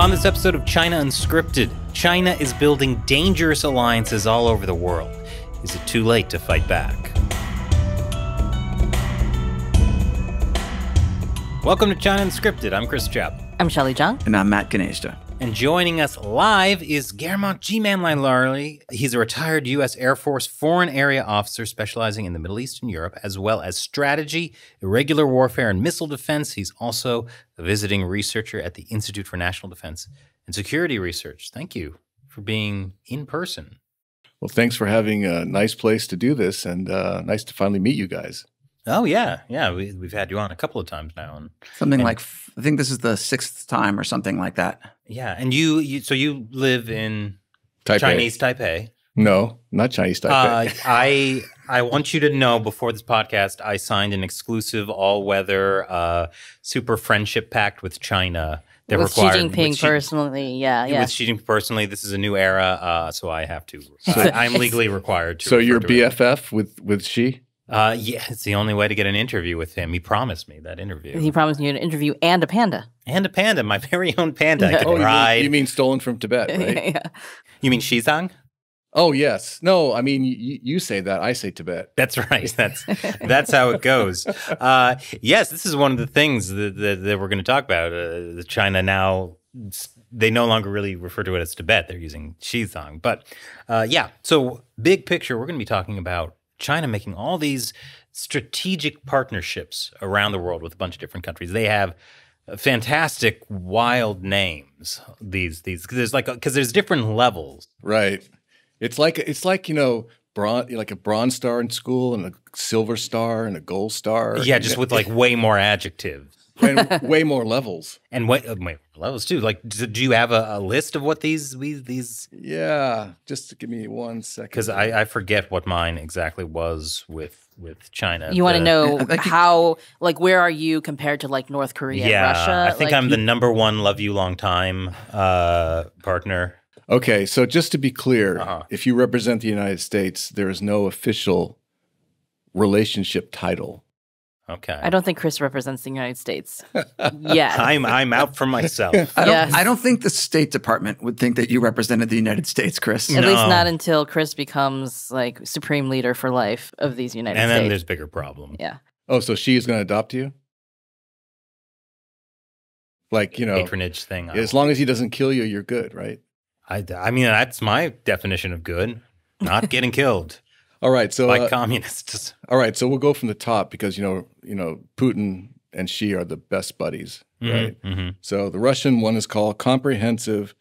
On this episode of China Unscripted, China is building dangerous alliances all over the world. Is it too late to fight back? Welcome to China Unscripted. I'm Chris Chapp. I'm Shelley Zhang. And I'm Matt Ganeshta. And joining us live is GUERMANTES G-MAN LAILARI. He's a retired U.S. Air Force Foreign Area Officer specializing in the Middle East and Europe, as well as strategy, irregular warfare, and missile defense. He's also a visiting researcher at the Institute for National Defense and Security Research. Thank you for being in person. Well, thanks for having a nice place to do this, and nice to finally meet you guys. Oh, yeah. Yeah, we've had you on a couple of times now. Something like, I think this is the 6th time or something like that. Yeah, and so you live in Taipei. Chinese Taipei. No, not Chinese Taipei. I want you to know before this podcast, I signed an exclusive all-weather super friendship pact with China. That with Xi Jinping personally, yeah. With Xi Jinping personally, this is a new era, so I have to. I'm legally required to. So you're BFF with Xi? Yeah, it's the only way to get an interview with him. He promised me that interview. He promised you an interview and a panda. And a panda, my very own panda. I could ride. You mean stolen from Tibet, right? Yeah. You mean Xizang? Oh, yes. No, I mean, you say that. I say Tibet. That's right. That's how it goes. Yes, this is one of the things that we're going to talk about. China now, they no longer really refer to it as Tibet. They're using Xizang. But yeah, so big picture, we're going to be talking about China making all these strategic partnerships around the world with a bunch of different countries. They have fantastic, wild names. These because there's different levels, right? It's like like a bronze star in school and a silver star and a gold star. Yeah, just with like way more adjectives. And way more levels. And way levels too. Like, do you have a list of what these? Yeah, just give me 1 second. Because I forget what mine exactly was with China. You want to know how, like, where are you compared to like North Korea, and Russia? I think I'm the #1 love you long time partner. Okay, so just to be clear, if you represent the United States, there is no official relationship title. Okay. I don't think Chris represents the United States. Yeah. I'm out for myself. I don't think the State Department would think that you represented the United States, Chris. At least not until Chris becomes like supreme leader for life of these United States. And then there's bigger problems. Yeah. Oh, so she is going to adopt you? Like, patronage thing. As long as he doesn't kill you, you're good, right? I mean, that's my definition of good. Not getting killed. All right, so by communists. All right, so we'll go from the top because Putin and Xi are the best buddies, right? Mm-hmm. So the Russian one is called Comprehensive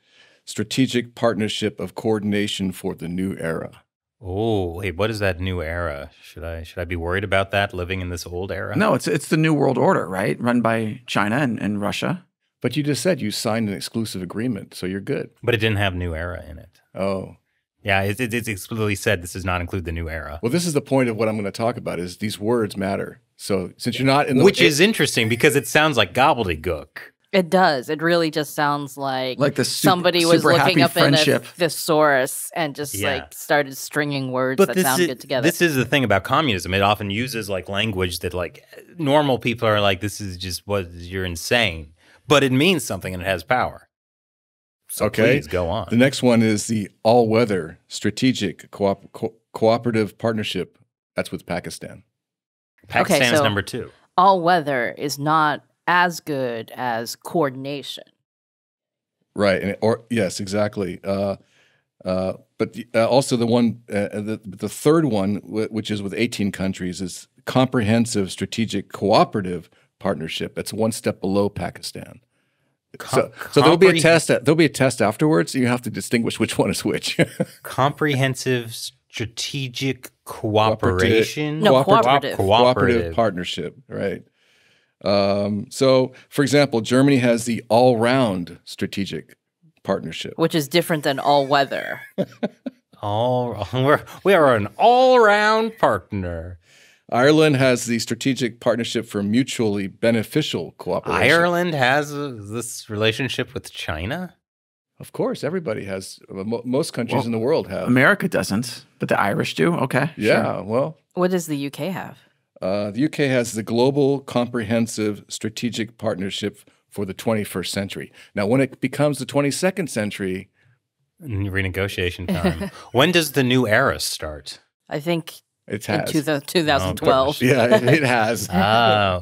Strategic Partnership of Coordination for the New Era. Oh, wait, what is that new era? Should I be worried about that living in this old era? No, it's the New World Order, right? Run by China and Russia. But you just said you signed an exclusive agreement, so you're good. But it didn't have new era in it. Oh. Yeah, it's explicitly said this does not include the new era. Well, this is the point of what I'm going to talk about is these words matter. So since you're not in the— Which is interesting because it sounds like gobbledygook. It does. It really just sounds like somebody was super looking up in a friendship. thesaurus and just like started stringing words that sound good together. This is the thing about communism. It often uses like language that like normal people are like, this is just you're insane. But it means something and it has power. So okay, please go on. The next one is the all-weather strategic cooperative partnership. That's with Pakistan. Pakistan's number 2. All-weather is not as good as coordination. Right, yes, exactly. But also the one, the third one, which is with 18 countries, is comprehensive strategic cooperative partnership. That's one step below Pakistan. So there'll be a test. There'll be a test afterwards. So you have to distinguish which one is which. Comprehensive strategic cooperation. Cooperative partnership. Right. So, for example, Germany has the all-round strategic partnership, which is different than all-weather. We are an all-round partner. Ireland has the strategic partnership for mutually beneficial cooperation. Ireland has this relationship with China? Of course, everybody has. Most countries in the world have. America doesn't, but the Irish do. Okay. Yeah, sure. well. What does the UK have? The UK has the Global Comprehensive Strategic Partnership for the 21st century. Now, when it becomes the 22nd century, renegotiation time. When does the new era start? I think it in has. 2012. Yeah, it has.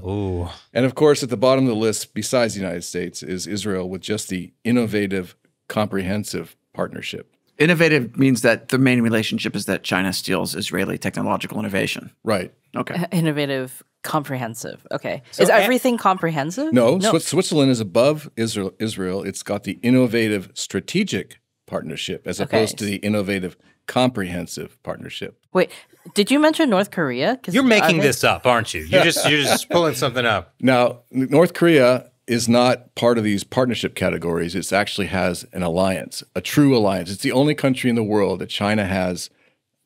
Ooh. And of course, at the bottom of the list, besides the United States, is Israel with just the innovative, comprehensive partnership. Innovative means that the main relationship is that China steals Israeli technological innovation. Right. Okay. Innovative, comprehensive. Okay. So is everything comprehensive? No, Switzerland is above Israel. It's got the innovative strategic partnership as opposed to the innovative comprehensive partnership. Wait, did you mention North Korea? You're making this up, aren't you? You're just pulling something up. Now, North Korea is not part of these partnership categories. It actually has an alliance, a true alliance. It's the only country in the world that China has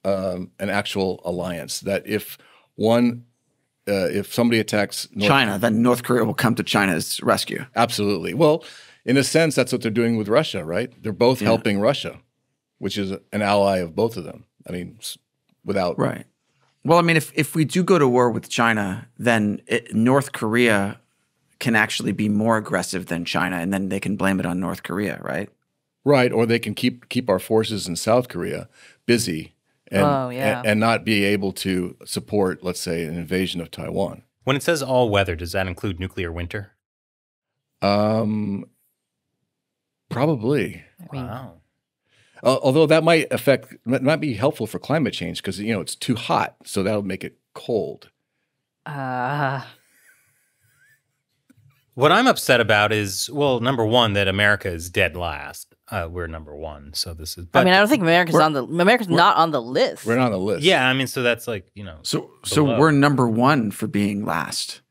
an actual alliance. That if somebody attacks China, then North Korea will come to China's rescue. Absolutely. Well, in a sense, that's what they're doing with Russia, right? They're both helping Russia, which is an ally of both of them. I mean, without right. Well, I mean, if we do go to war with China, then North Korea can actually be more aggressive than China, and then they can blame it on North Korea, right? Right, or they can keep our forces in South Korea busy and not be able to support, let's say, an invasion of Taiwan. When it says all weather, does that include nuclear winter? Probably. Wow. Although that might be helpful for climate change because it's too hot, so that'll make it cold. What I'm upset about is, well, number one, that America is dead last. We're number one, so this is. But I mean, I don't think America's not on the list. We're not on the list. Yeah, I mean, so that's like So we're number one for being last.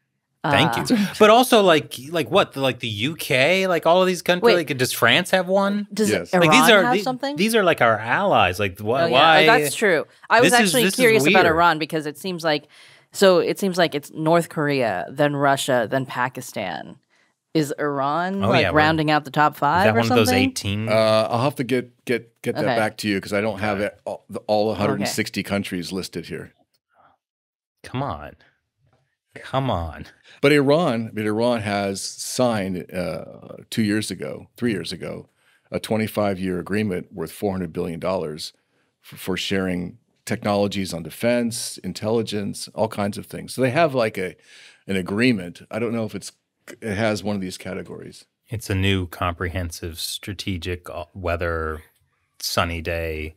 Thank you. But also, like what? Like the UK, like all of these countries. Like, does France have one? Does Yes. Iran like have something? These are like our allies. Like Oh, yeah. why? That's true. I was actually curious about Iran because it seems like it's North Korea, then Russia, then Pakistan. Is Iran rounding out the top 5 is that or one something? of those 18? I'll have to get that back to you because I don't have all 160 countries listed here. Come on. But Iran has signed 3 years ago, a 25-year agreement worth $400 billion for sharing technologies on defense, intelligence, all kinds of things. So they have like an agreement. I don't know if it has one of these categories. It's a new comprehensive strategic weather sunny day.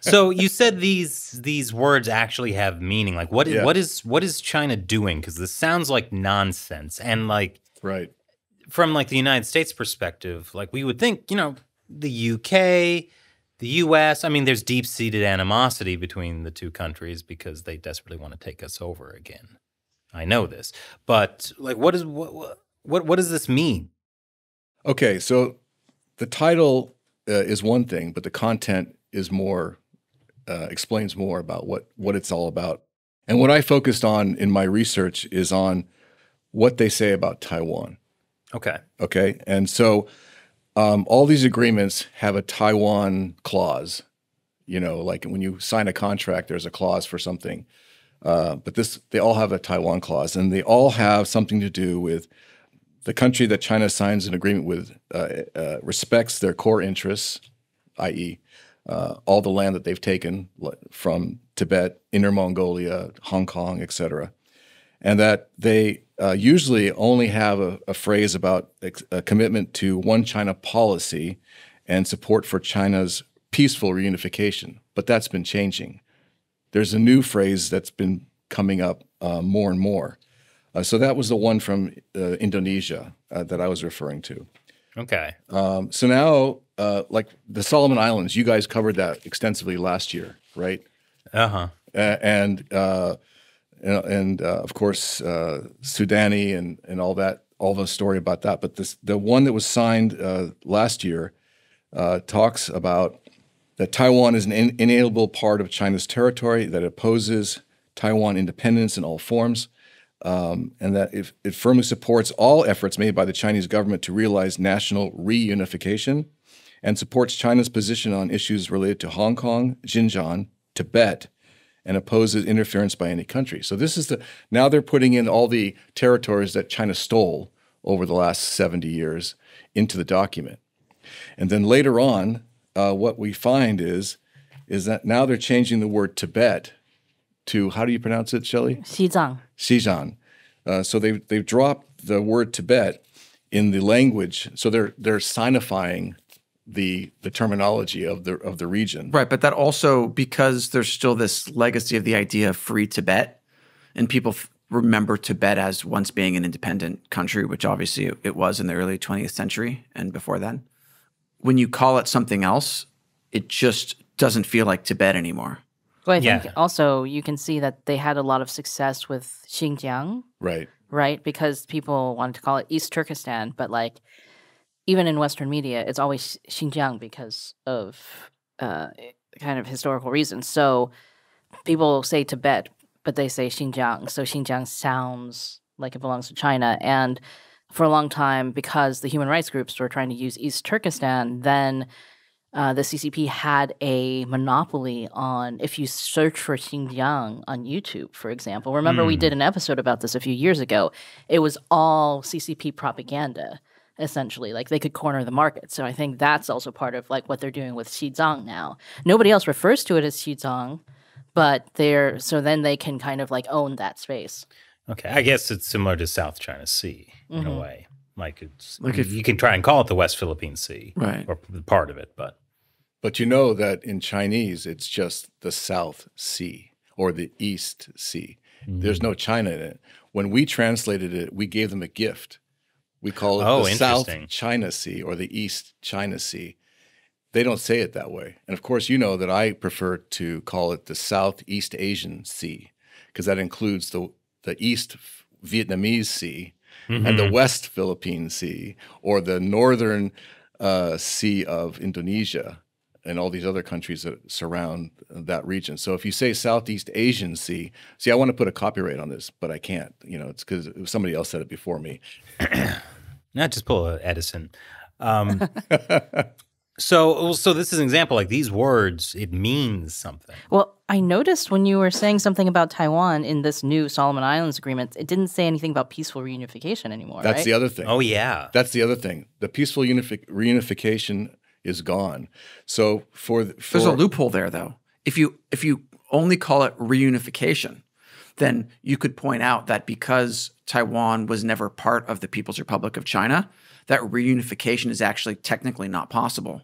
So you said these words actually have meaning. Like what is China doing? Because this sounds like nonsense. And like from like the United States perspective, like we would think, the UK, the US, I mean, there's deep-seated animosity between the two countries because they desperately want to take us over again. I know this. But like what does this mean? Okay, so the title is one thing, but the content is more explains more about what it's all about. And what I focused on in my research is on what they say about Taiwan. Okay, and so all these agreements have a Taiwan clause. Like when you sign a contract, there's a clause for something. But they all have a Taiwan clause, and they all have something to do with the country that China signs an agreement with respects their core interests, i.e., all the land that they've taken from Tibet, Inner Mongolia, Hong Kong, etc., and that they usually only have a phrase about a commitment to one China policy and support for China's peaceful reunification. But that's been changing. There's a new phrase that's been coming up more and more. So that was the one from Indonesia that I was referring to. Okay. So now, like the Solomon Islands, you guys covered that extensively last year, right? Uh-huh. And of course, Sudani and all that, all the story about that. But the one that was signed last year talks about that Taiwan is an inalienable part of China's territory, that it opposes Taiwan independence in all forms, and that it firmly supports all efforts made by the Chinese government to realize national reunification, and supports China's position on issues related to Hong Kong, Xinjiang, Tibet, and opposes interference by any country. So this is now they're putting in all the territories that China stole over the last 70 years into the document. And then later on, what we find is that now they're changing the word Tibet to, how do you pronounce it, Shelley? Xizang. Xizang. So they've dropped the word Tibet in the language, so they're signifying the terminology of the region. Right, but that also, because there's still this legacy of the idea of free Tibet, and people remember Tibet as once being an independent country, which obviously it was in the early 20th century and before then. When you call it something else, it just doesn't feel like Tibet anymore. Well, I think also you can see that they had a lot of success with Xinjiang. Right. Right? Because people wanted to call it East Turkestan, but like even in Western media, it's always Xinjiang because of kind of historical reasons. So people say Tibet, but they say Xinjiang. So Xinjiang sounds like it belongs to China. And for a long time, because the human rights groups were trying to use East Turkestan, then the CCP had a monopoly on, if you search for Xinjiang on YouTube, for example. Remember, we did an episode about this a few years ago. It was all CCP propaganda, essentially. Like, they could corner the market. So I think that's also part of like what they're doing with Xizang now. Nobody else refers to it as Xizang, but so then they can kind of like own that space. Okay, I guess it's similar to South China Sea in a way. Like you can try and call it the West Philippine Sea, right, or part of it, but you know that in Chinese it's just the South Sea or the East Sea. There's no China in it. When we translated it, we gave them a gift. We call it the South China Sea or the East China Sea. They don't say it that way. And of course, you know that I prefer to call it the Southeast Asian Sea, because that includes the East Vietnamese Sea and the West Philippine Sea, or the Northern Sea of Indonesia and all these other countries that surround that region. So if you say Southeast Asian Sea, I want to put a copyright on this, but I can't. You know, it's because somebody else said it before me. Not just pull a Edison. So this is an example, like these words, it means something. Well, I noticed when you were saying something about Taiwan in this new Solomon Islands agreement, it didn't say anything about peaceful reunification anymore, That's right? the other thing. Oh, yeah. That's the other thing. The peaceful reunification is gone. So there's a loophole there, though. If you only call it reunification, then you could point out that because Taiwan was never part of the People's Republic of China, that reunification is actually technically not possible.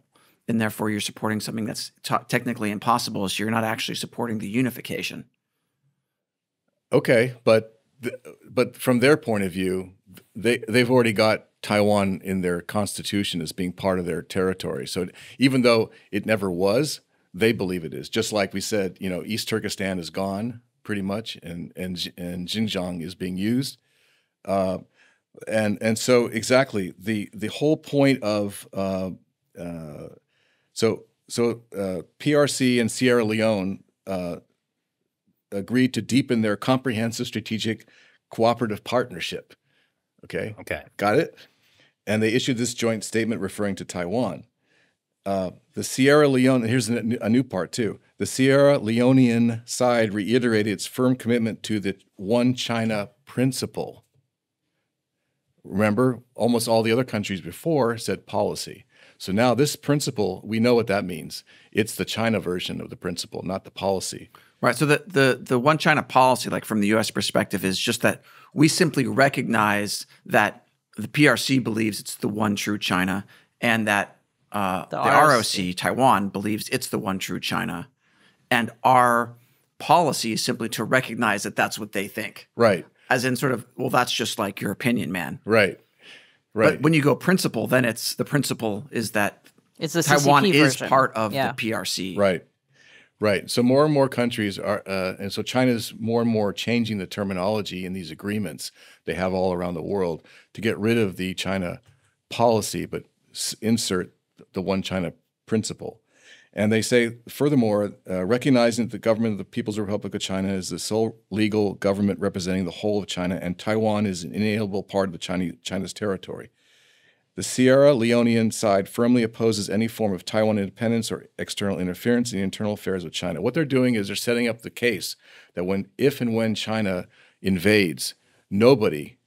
And therefore, you're supporting something that's technically impossible, so you're not actually supporting the unification. Okay, but from their point of view, they've already got Taiwan in their constitution as being part of their territory. So even though it never was, they believe it is. Just like we said, you know, East Turkestan is gone pretty much, and Xinjiang is being used. And so exactly the whole point of PRC and Sierra Leone agreed to deepen their comprehensive strategic cooperative partnership. Okay, got it. And they issued this joint statement referring to Taiwan. The Sierra Leone, here's a new part too. The Sierra Leonean side reiterated its firm commitment to the One China principle. Remember, almost all the other countries before said policy. So now this principle, we know what that means. It's the China version of the principle, not the policy. Right. So the One China policy, like from the U.S. perspective, is just that we simply recognize that the PRC believes it's the one true China, and that the ROC, Taiwan, believes it's the one true China. And our policy is simply to recognize that that's what they think. Right. As in sort of, well, that's just like your opinion, man. Right. But when you go principle, then the principle is that it's the Taiwan CCP is version. part of the PRC. Right. Right. So more and more countries are, and so China's more and more changing the terminology in these agreements they have all around the world to get rid of the China policy, but insert the One China principle. And they say, furthermore, recognizing that the government of the People's Republic of China is the sole legal government representing the whole of China, and Taiwan is an inalienable part of China's territory. The Sierra Leonean side firmly opposes any form of Taiwan independence or external interference in the internal affairs of China. What they're doing is they're setting up the case that if and when China invades, nobody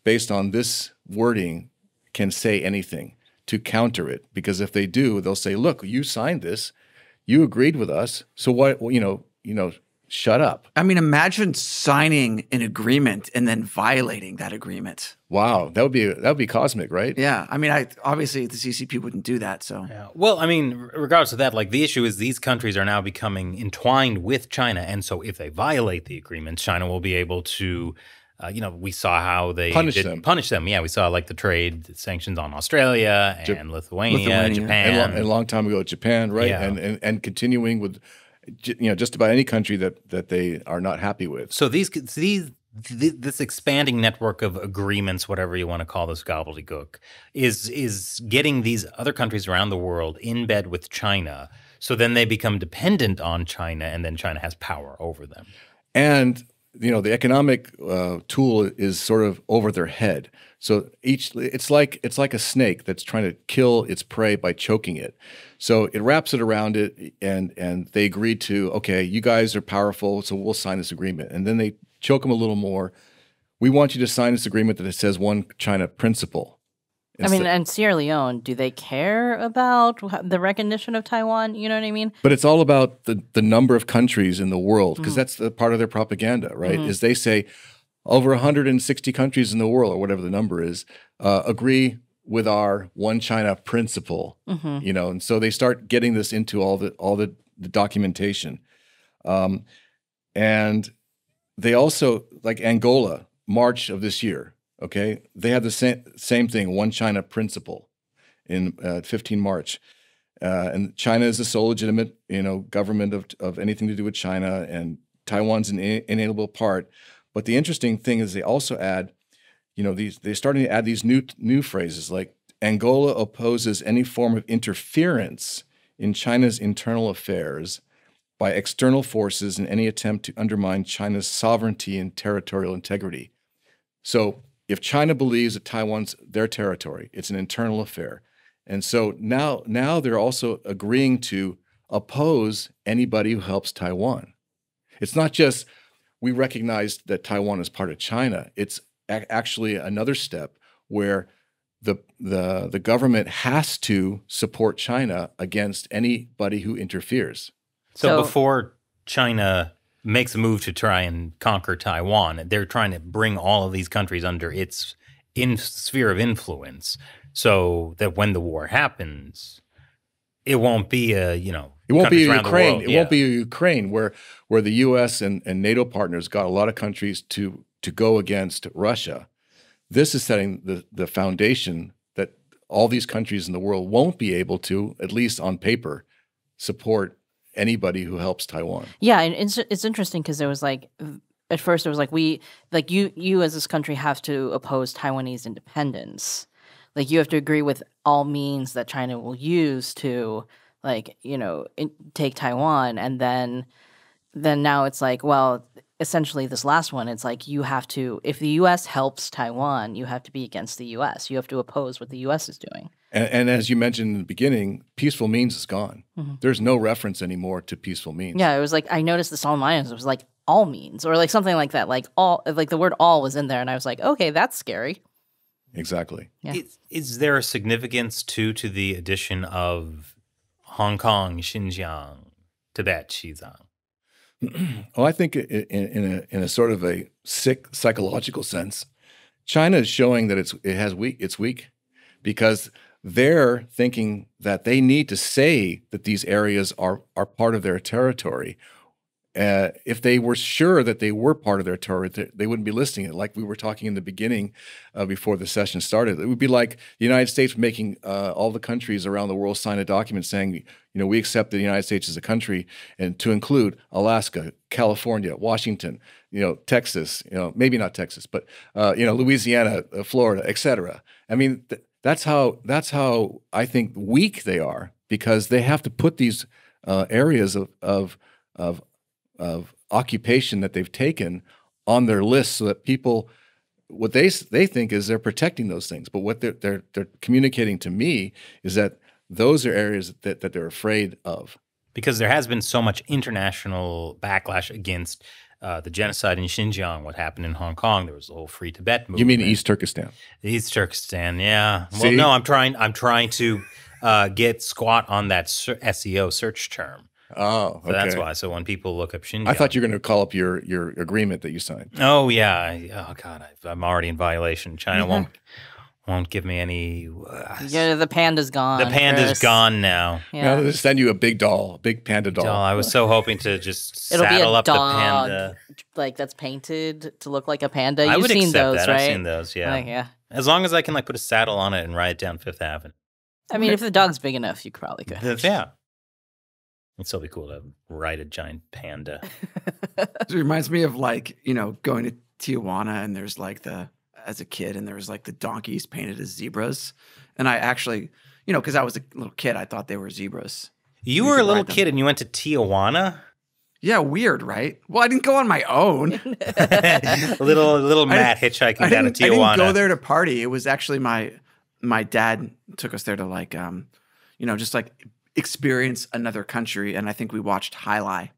based on this wording, can say anything to counter it. Because if they do, they'll say, look, you signed this, you agreed with us, so what, shut up. I mean, imagine signing an agreement and then violating that agreement. Wow, that would be cosmic, right? Yeah, I mean, obviously the CCP wouldn't do that. So, yeah. Well, I mean, regardless of that, like the issue is these countries are now becoming entwined with China, and so if they violate the agreement, China will be able to. We saw how they punish them. Yeah, we saw like the trade sanctions on Australia and Lithuania, Japan, and a long time ago, Japan, right? Yeah. And continuing with, just about any country that they are not happy with. So this expanding network of agreements, whatever you want to call this gobbledygook, is getting these other countries around the world in bed with China. So then they become dependent on China, and then China has power over them. And the economic tool is sort of over their head. So it's like a snake that's trying to kill its prey by choking it. So it wraps it around it, and they agree to, okay, you guys are powerful, so we'll sign this agreement. And then they choke them a little more. We want you to sign this agreement that it says one China principle. And Sierra Leone, do they care about the recognition of Taiwan? You know what I mean? But it's all about the number of countries in the world, because that's the part of their propaganda, right? Is they say over 160 countries in the world, or whatever the number is, agree with our one China principle, and so they start getting this into all the documentation. And they also, like Angola, March of this year, okay, they have the same thing, one China principle in 15 March. And China is the sole legitimate, government of anything to do with China, and Taiwan's an inalienable part. But the interesting thing is they also add, they're starting to add these new phrases like Angola opposes any form of interference in China's internal affairs by external forces in any attempt to undermine China's sovereignty and territorial integrity. So if China believes that Taiwan's their territory, it's an internal affair. And so now they're also agreeing to oppose anybody who helps Taiwan. It's not just we recognize that Taiwan is part of China. It's actually another step where the government has to support China against anybody who interferes. So before China makes a move to try and conquer Taiwan, they're trying to bring all of these countries under its sphere of influence, so that when the war happens, it won't be it won't be Ukraine. It won't be Ukraine where the U.S. and NATO partners got a lot of countries to go against Russia. This is setting the foundation that all these countries in the world won't be able to, at least on paper, support anybody who helps Taiwan. Yeah, and it's interesting because there was at first it was you as this country have to oppose Taiwanese independence. Like you have to agree with all means that China will use to take Taiwan, and then now it's like, well, essentially this last one, it's like you have to, if the U.S. helps Taiwan, you have to be against the U.S. You have to oppose what the U.S. is doing. And as you mentioned in the beginning, peaceful means is gone. There's no reference anymore to peaceful means. Yeah, it was like I noticed the Solemn Alliance was like all means, or like something like that. Like all, like the word all was in there, and I was like, okay, that's scary. Exactly. Yeah. Is there a significance to the addition of Hong Kong, Xinjiang, Tibet, Xizang? Well, I think in a sort of a sick psychological sense, China is showing that it's weak because they're thinking that they need to say that these areas are part of their territory. If they were sure that they were part of their territory, they wouldn't be listing it. Like we were talking in the beginning before the session started. It would be like the United States making all the countries around the world sign a document saying, we accept the United States as a country, and to include Alaska, California, Washington, Texas, maybe not Texas, but Louisiana, Florida, etc. I mean, that's how I think weak they are, because they have to put these areas of occupation that they've taken on their list, so that people, what they think is they're protecting those things, but what they're communicating to me is that those are areas that they're afraid of. Because there has been so much international backlash against the genocide in Xinjiang, what happened in Hong Kong. There was the whole Free Tibet movement. You mean East Turkestan? East Turkestan, yeah. See? Well, no, I'm trying to get squat on that SEO search term. Oh, okay. So that's why. So when people look up Xinjiang, I thought you were going to call up your agreement that you signed. Oh yeah. Oh God, I'm already in violation. China won't give me any. Yeah, the panda's gone. The panda's Chris. gone now. Yeah. Now they'll send you a big doll, a big panda doll. I was so hoping to just It'll be saddle a up the dog, panda. like that's painted to look like a panda. I You've would seen accept those, that. right? I've seen those. Yeah. Yeah. As long as I can like put a saddle on it and ride down Fifth Avenue. I mean, if the dog's big enough, you probably could. Yeah. It'd still be cool to ride a giant panda. It reminds me of like, going to Tijuana and there's like as a kid and there was like the donkeys painted as zebras. And I actually, because I was a little kid, I thought they were zebras. You were a little kid and you went to Tijuana? Yeah, weird, right? Well, I didn't go on my own. little Matt hitchhiking down to Tijuana. I didn't go there to party. It was actually my dad took us there to like, just like experience another country. And I think we watched Highlight.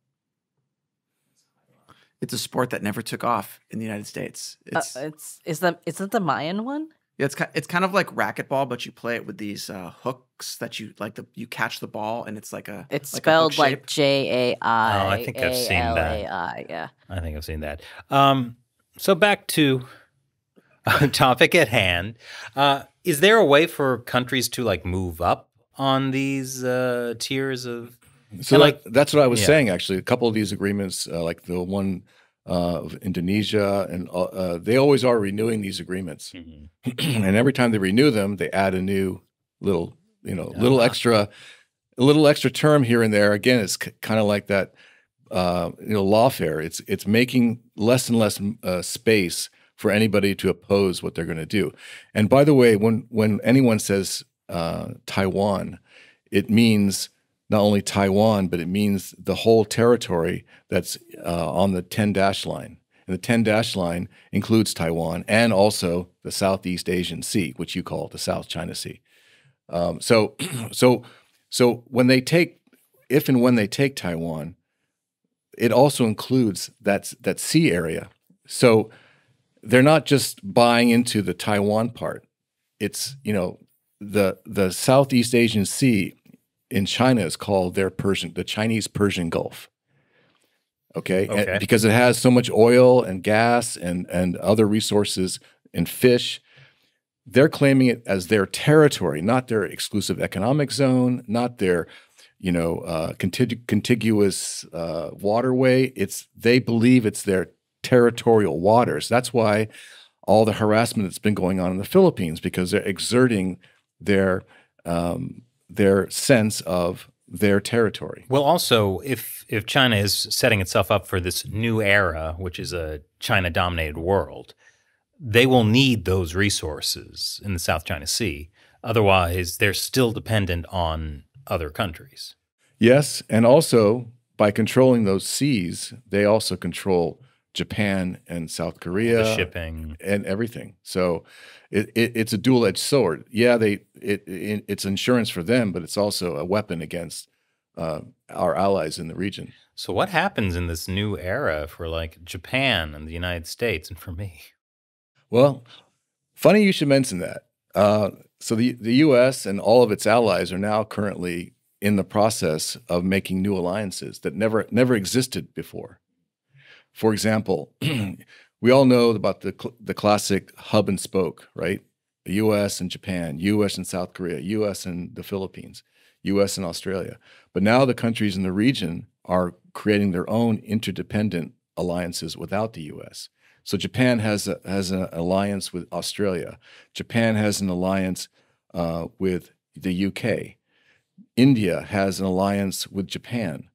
It's a sport that never took off in the United States. Is it the Mayan one? Yeah, it's kind of like racquetball, but you play it with these hooks that you you catch the ball, and it's like a it's like spelled a hook like shape. JAI. Oh, I think I've seen that. Yeah, I think I've seen that. So back to topic at hand. Is there a way for countries to like move up on these tiers of? So that's what I was Yeah. saying, actually. A couple of these agreements, like the one of Indonesia, and they always are renewing these agreements. Mm-hmm. And every time they renew them, they add a new little extra term here and there. Again, it's kind of like that, lawfare. It's making less and less space for anybody to oppose what they're going to do. And by the way, when anyone says Taiwan, it means not only Taiwan, but it means the whole territory that's on the 10-dash line. And the 10-dash line includes Taiwan and also the Southeast Asian Sea, which you call the South China Sea. So when they take, if and when they take Taiwan, it also includes that sea area. So they're not just buying into the Taiwan part. It's, the Southeast Asian Sea in China is called the Chinese Persian Gulf. Okay. And because it has so much oil and gas and other resources and fish, they're claiming it as their territory, not their exclusive economic zone, not their, contiguous waterway. They believe it's their territorial waters. That's why all the harassment that's been going on in the Philippines, because they're exerting their sense of their territory. Well, also, if China is setting itself up for this new era, which is a China-dominated world, they will need those resources in the South China Sea. Otherwise, they're still dependent on other countries. Yes, and also by controlling those seas, they also control Japan and South Korea, The shipping. and everything. So it's a dual-edged sword. Yeah, it's insurance for them, but it's also a weapon against our allies in the region. So what happens in this new era for like Japan and the United States and for me? Well, funny you should mention that. So the U.S. and all of its allies are now currently in the process of making new alliances that never existed before. For example, we all know about the classic hub and spoke, right? The U.S. and Japan, U.S. and South Korea, U.S. and the Philippines, U.S. and Australia. But now the countries in the region are creating their own interdependent alliances without the U.S. So Japan has an alliance with Australia. Japan has an alliance with the U.K. India has an alliance with Japan.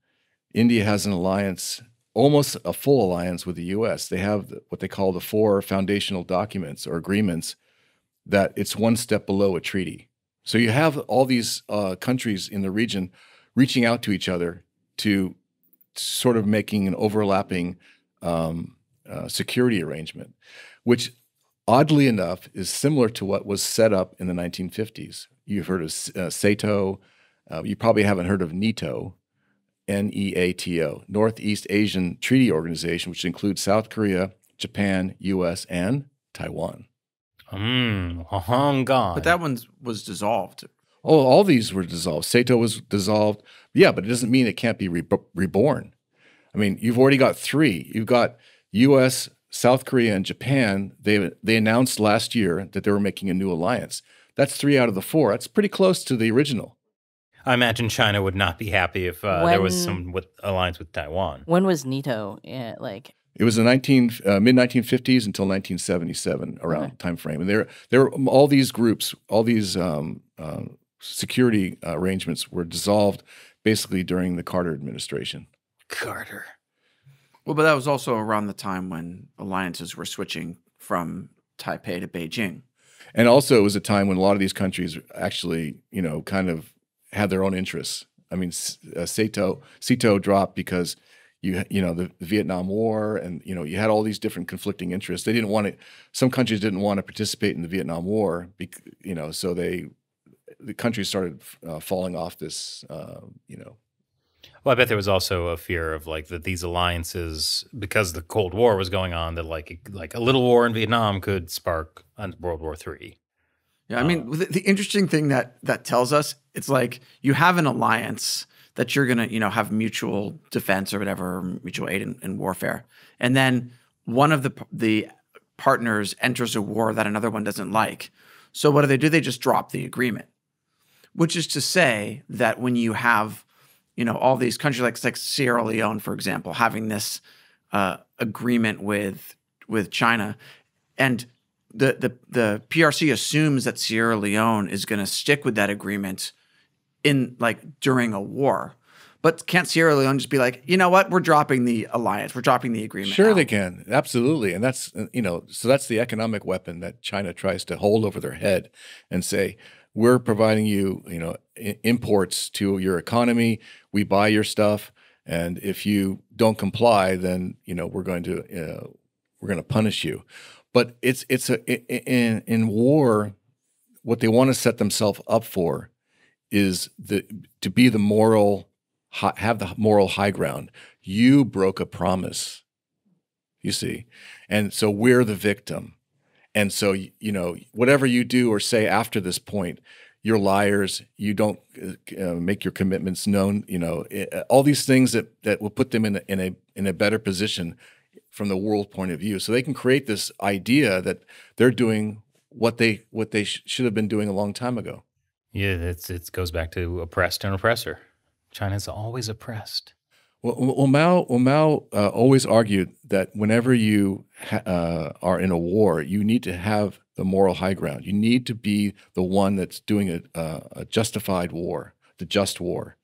India has an alliance, almost a full alliance with the U.S. They have what they call the 4 foundational documents or agreements that it's one step below a treaty. So you have all these countries in the region reaching out to each other to sort of making an overlapping security arrangement, which oddly enough is similar to what was set up in the 1950s. You've heard of SATO. You probably haven't heard of NATO. NATO, Northeast Asian Treaty Organization, which includes South Korea, Japan, U.S., and Taiwan. Hong Kong. But that one was dissolved. Oh, all these were dissolved. SATO was dissolved. Yeah, but it doesn't mean it can't be reborn. I mean, you've already got three. You've got U.S., South Korea, and Japan. They announced last year that they were making a new alliance. That's 3 out of the 4. That's pretty close to the original. I imagine China would not be happy if there was some alliance with Taiwan. When was NATO like? It was the mid-1950s until 1977 around time frame. And there were all these groups, all these security arrangements were dissolved basically during the Carter administration. Carter. Well, but that was also around the time when alliances were switching from Taipei to Beijing. And also it was a time when a lot of these countries actually, kind of had their own interests. I mean, SATO dropped because the Vietnam War, and you had all these different conflicting interests. They didn't want to. Some countries didn't want to participate in the Vietnam War, so the countries started falling off this. Well, I bet there was also a fear of that these alliances, because the Cold War was going on, that like a little war in Vietnam could spark World War III. Yeah, I mean, the interesting thing that tells us, it's like you have an alliance that you're going to, have mutual defense or whatever, mutual aid in warfare. And then one of the partners enters a war that another one doesn't like. So what do? They just drop the agreement, which is to say that when you have, all these countries like Sierra Leone, for example, having this agreement with China, and the PRC assumes that Sierra Leone is going to stick with that agreement during a war. But can't Sierra Leone just be like, you know what, we're dropping the alliance, we're dropping the agreement? Sure, now. They can. Absolutely. And that's, so that's the economic weapon that China tries to hold over their head and say, we're providing you, imports to your economy. We buy your stuff. And if you don't comply, then, we're going to punish you. But in war, what they want to set themselves up for is to be the moral, have the moral high ground. You broke a promise, you see, and so we're the victim. And so whatever you do or say after this point, you're liars. You don't make your commitments known. All these things that will put them in a better position from the world point of view, so they can create this idea that they're doing what they should have been doing a long time ago. Yeah, it goes back to oppressed and oppressor. China's always oppressed. Well, Mao always argued that whenever you are in a war, you need to have the moral high ground. You need to be the one that's doing a justified war, the just war.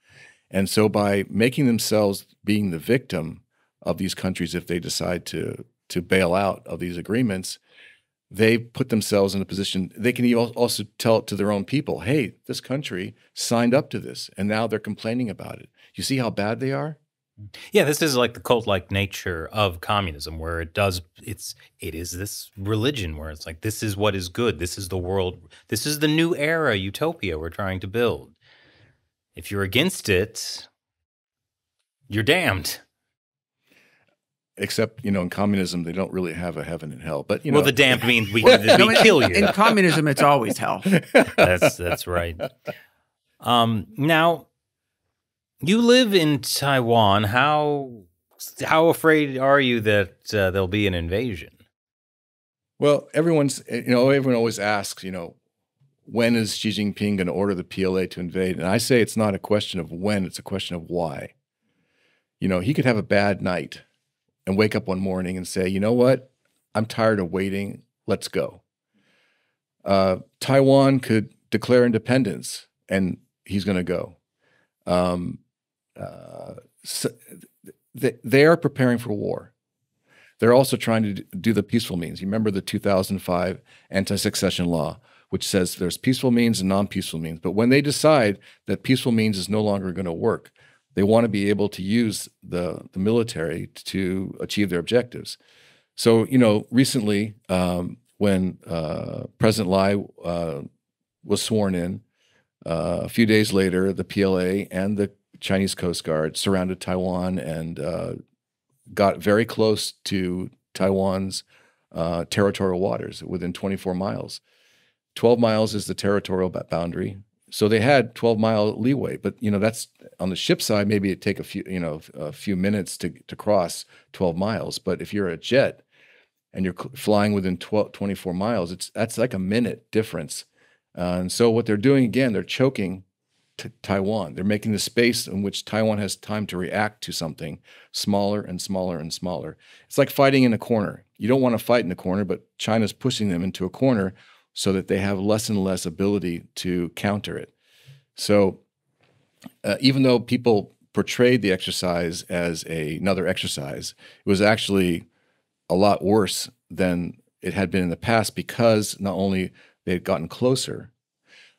And so by making themselves being the victim of these countries, if they decide to bail out of these agreements, they put themselves in a position, they can also tell it to their own people, hey, this country signed up to this, and now they're complaining about it. You see how bad they are? Yeah, this is like the cult-like nature of communism, where it is this religion where it's like, this is what is good, this is the world, this is the new era utopia we're trying to build. If you're against it, you're damned. Except, in communism, they don't really have a heaven and hell. But well, the damned means we kill you. In communism, it's always hell. That's right. Now, you live in Taiwan. How afraid are you that there'll be an invasion? Well, everyone always asks, when is Xi Jinping going to order the PLA to invade? And I say it's not a question of when; it's a question of why. He could have a bad night and wake up one morning and say, you know what? I'm tired of waiting. Let's go. Taiwan could declare independence, and he's going to go. So they are preparing for war. They're also trying to do the peaceful means. You remember the 2005 anti-succession law, which says there's peaceful means and non-peaceful means. But when they decide that peaceful means is no longer going to work, they want to be able to use the military to achieve their objectives. So, recently when President Lai was sworn in, a few days later, the PLA and the Chinese Coast Guard surrounded Taiwan and got very close to Taiwan's territorial waters within 24 miles. 12 miles is the territorial boundary. So they had 12-mile leeway, but that's on the ship side. Maybe it'd take a few minutes to cross 12 miles. But if you're a jet and you're flying within 24 miles, that's like a minute difference. And so what they're doing again, they're choking Taiwan. They're making the space in which Taiwan has time to react to something smaller and smaller and smaller. It's like fighting in a corner. You don't want to fight in a corner, but China's pushing them into a corner so that they have less and less ability to counter it. So even though people portrayed the exercise as another exercise, it was actually a lot worse than it had been in the past, because not only they had gotten closer,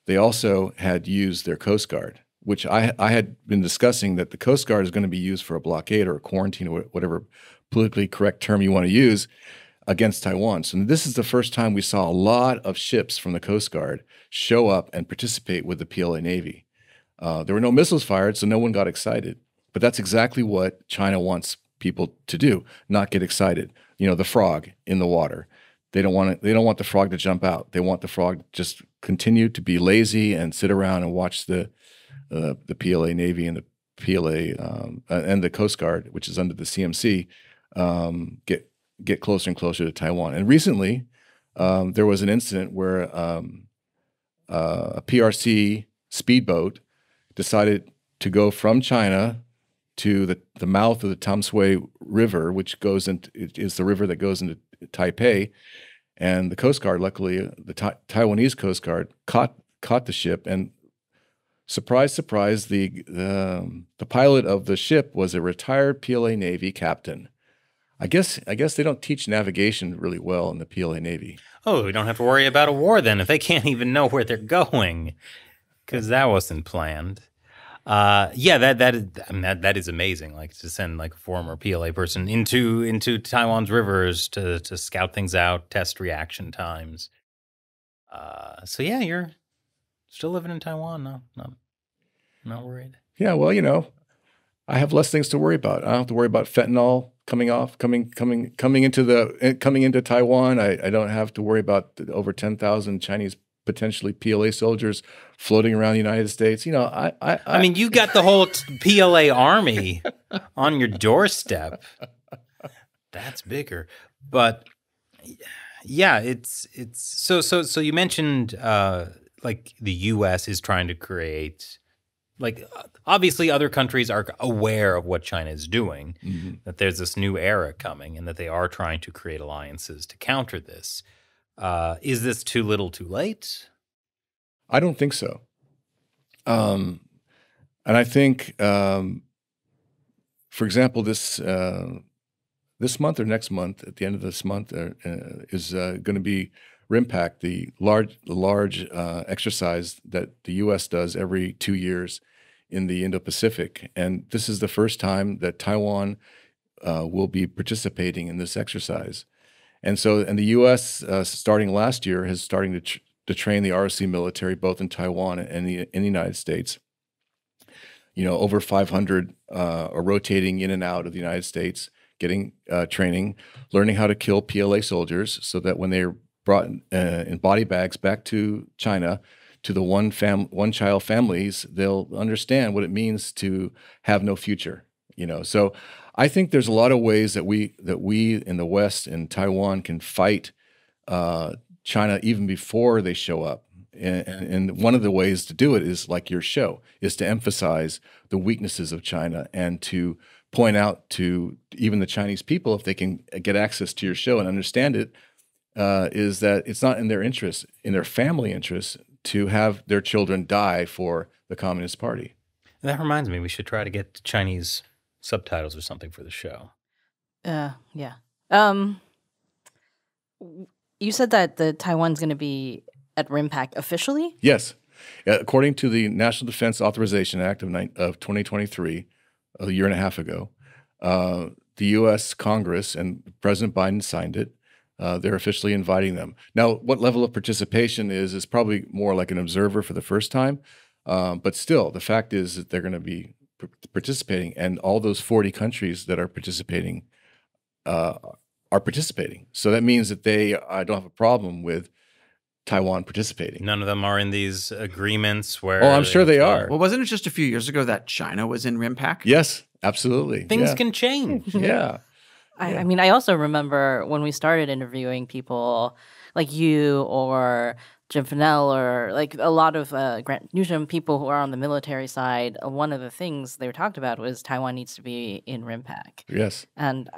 they also had used their Coast Guard, which I had been discussing that the Coast Guard is going to be used for a blockade or a quarantine or whatever politically correct term you want to use against Taiwan. So this is the first time we saw a lot of ships from the Coast Guard show up and participate with the PLA Navy. There were no missiles fired, so no one got excited. But that's exactly what China wants people to do, not get excited. The frog in the water. They don't want the frog to jump out. They want the frog to just continue to be lazy and sit around and watch the PLA Navy and the PLA and the Coast Guard, which is under the CMC, get closer and closer to Taiwan. And recently, there was an incident where a PRC speedboat decided to go from China to the mouth of the Tamsui River, which is the river that goes into Taipei. And the Coast Guard, luckily, the Taiwanese Coast Guard caught the ship. And surprise, surprise, the pilot of the ship was a retired PLA Navy captain. I guess they don't teach navigation really well in the PLA Navy. Oh, we don't have to worry about a war then if they can't even know where they're going, because that wasn't planned. Yeah, that is amazing. Like, to send like a former PLA person into Taiwan's rivers to scout things out, test reaction times. So yeah, you're still living in Taiwan. No, not worried. Yeah, well, I have less things to worry about. I don't have to worry about fentanyl coming into Taiwan. I don't have to worry about the over 10,000 Chinese potentially PLA soldiers floating around the United States. I mean, you got the whole PLA army on your doorstep. That's bigger. But yeah, it's so you mentioned like the US is trying to create, like, obviously other countries are aware of what China is doing, that there's this new era coming, and that they are trying to create alliances to counter this. Is this too little too late? I don't think so. And I think, for example, this month or next month, at the end of this month, is going to be RIMPAC, the large exercise that the U.S. does every 2 years in the Indo-Pacific. And this is the first time that Taiwan will be participating in this exercise. And the U.S. Starting last year has starting to train the ROC military both in Taiwan and in the United States. Over 500 are rotating in and out of the United States, getting training, learning how to kill PLA soldiers, so that when they're brought in body bags back to China, to the one-child families, they'll understand what it means to have no future. So I think there's a lot of ways that we in the West and Taiwan can fight China even before they show up. And one of the ways to do it is, like your show, is to emphasize the weaknesses of China and to point out to even the Chinese people, if they can get access to your show and understand it, is that it's not in their interest, in their family interest, to have their children die for the Communist Party. And that reminds me, we should try to get Chinese subtitles or something for the show. Yeah. You said that the Taiwan's going to be at RIMPAC officially? Yes. According to the National Defense Authorization Act of 2023, a year and a half ago, the U.S. Congress and President Biden signed it. They're officially inviting them. Now, what level of participation is probably more like an observer for the first time. But still, the fact is that they're going to be participating, and all those 40 countries that are participating are participating. So that means that they don't have a problem with Taiwan participating. None of them are in these agreements where... Oh, I'm sure they are. Well, wasn't it just a few years ago that China was in RIMPAC? Yes, absolutely. Things can change. Yeah. I mean, I also remember when we started interviewing people like you or Jim Fennell or like a lot of Grant Newsham, people who are on the military side, one of the things they were talked about was Taiwan needs to be in RIMPAC. Yes. And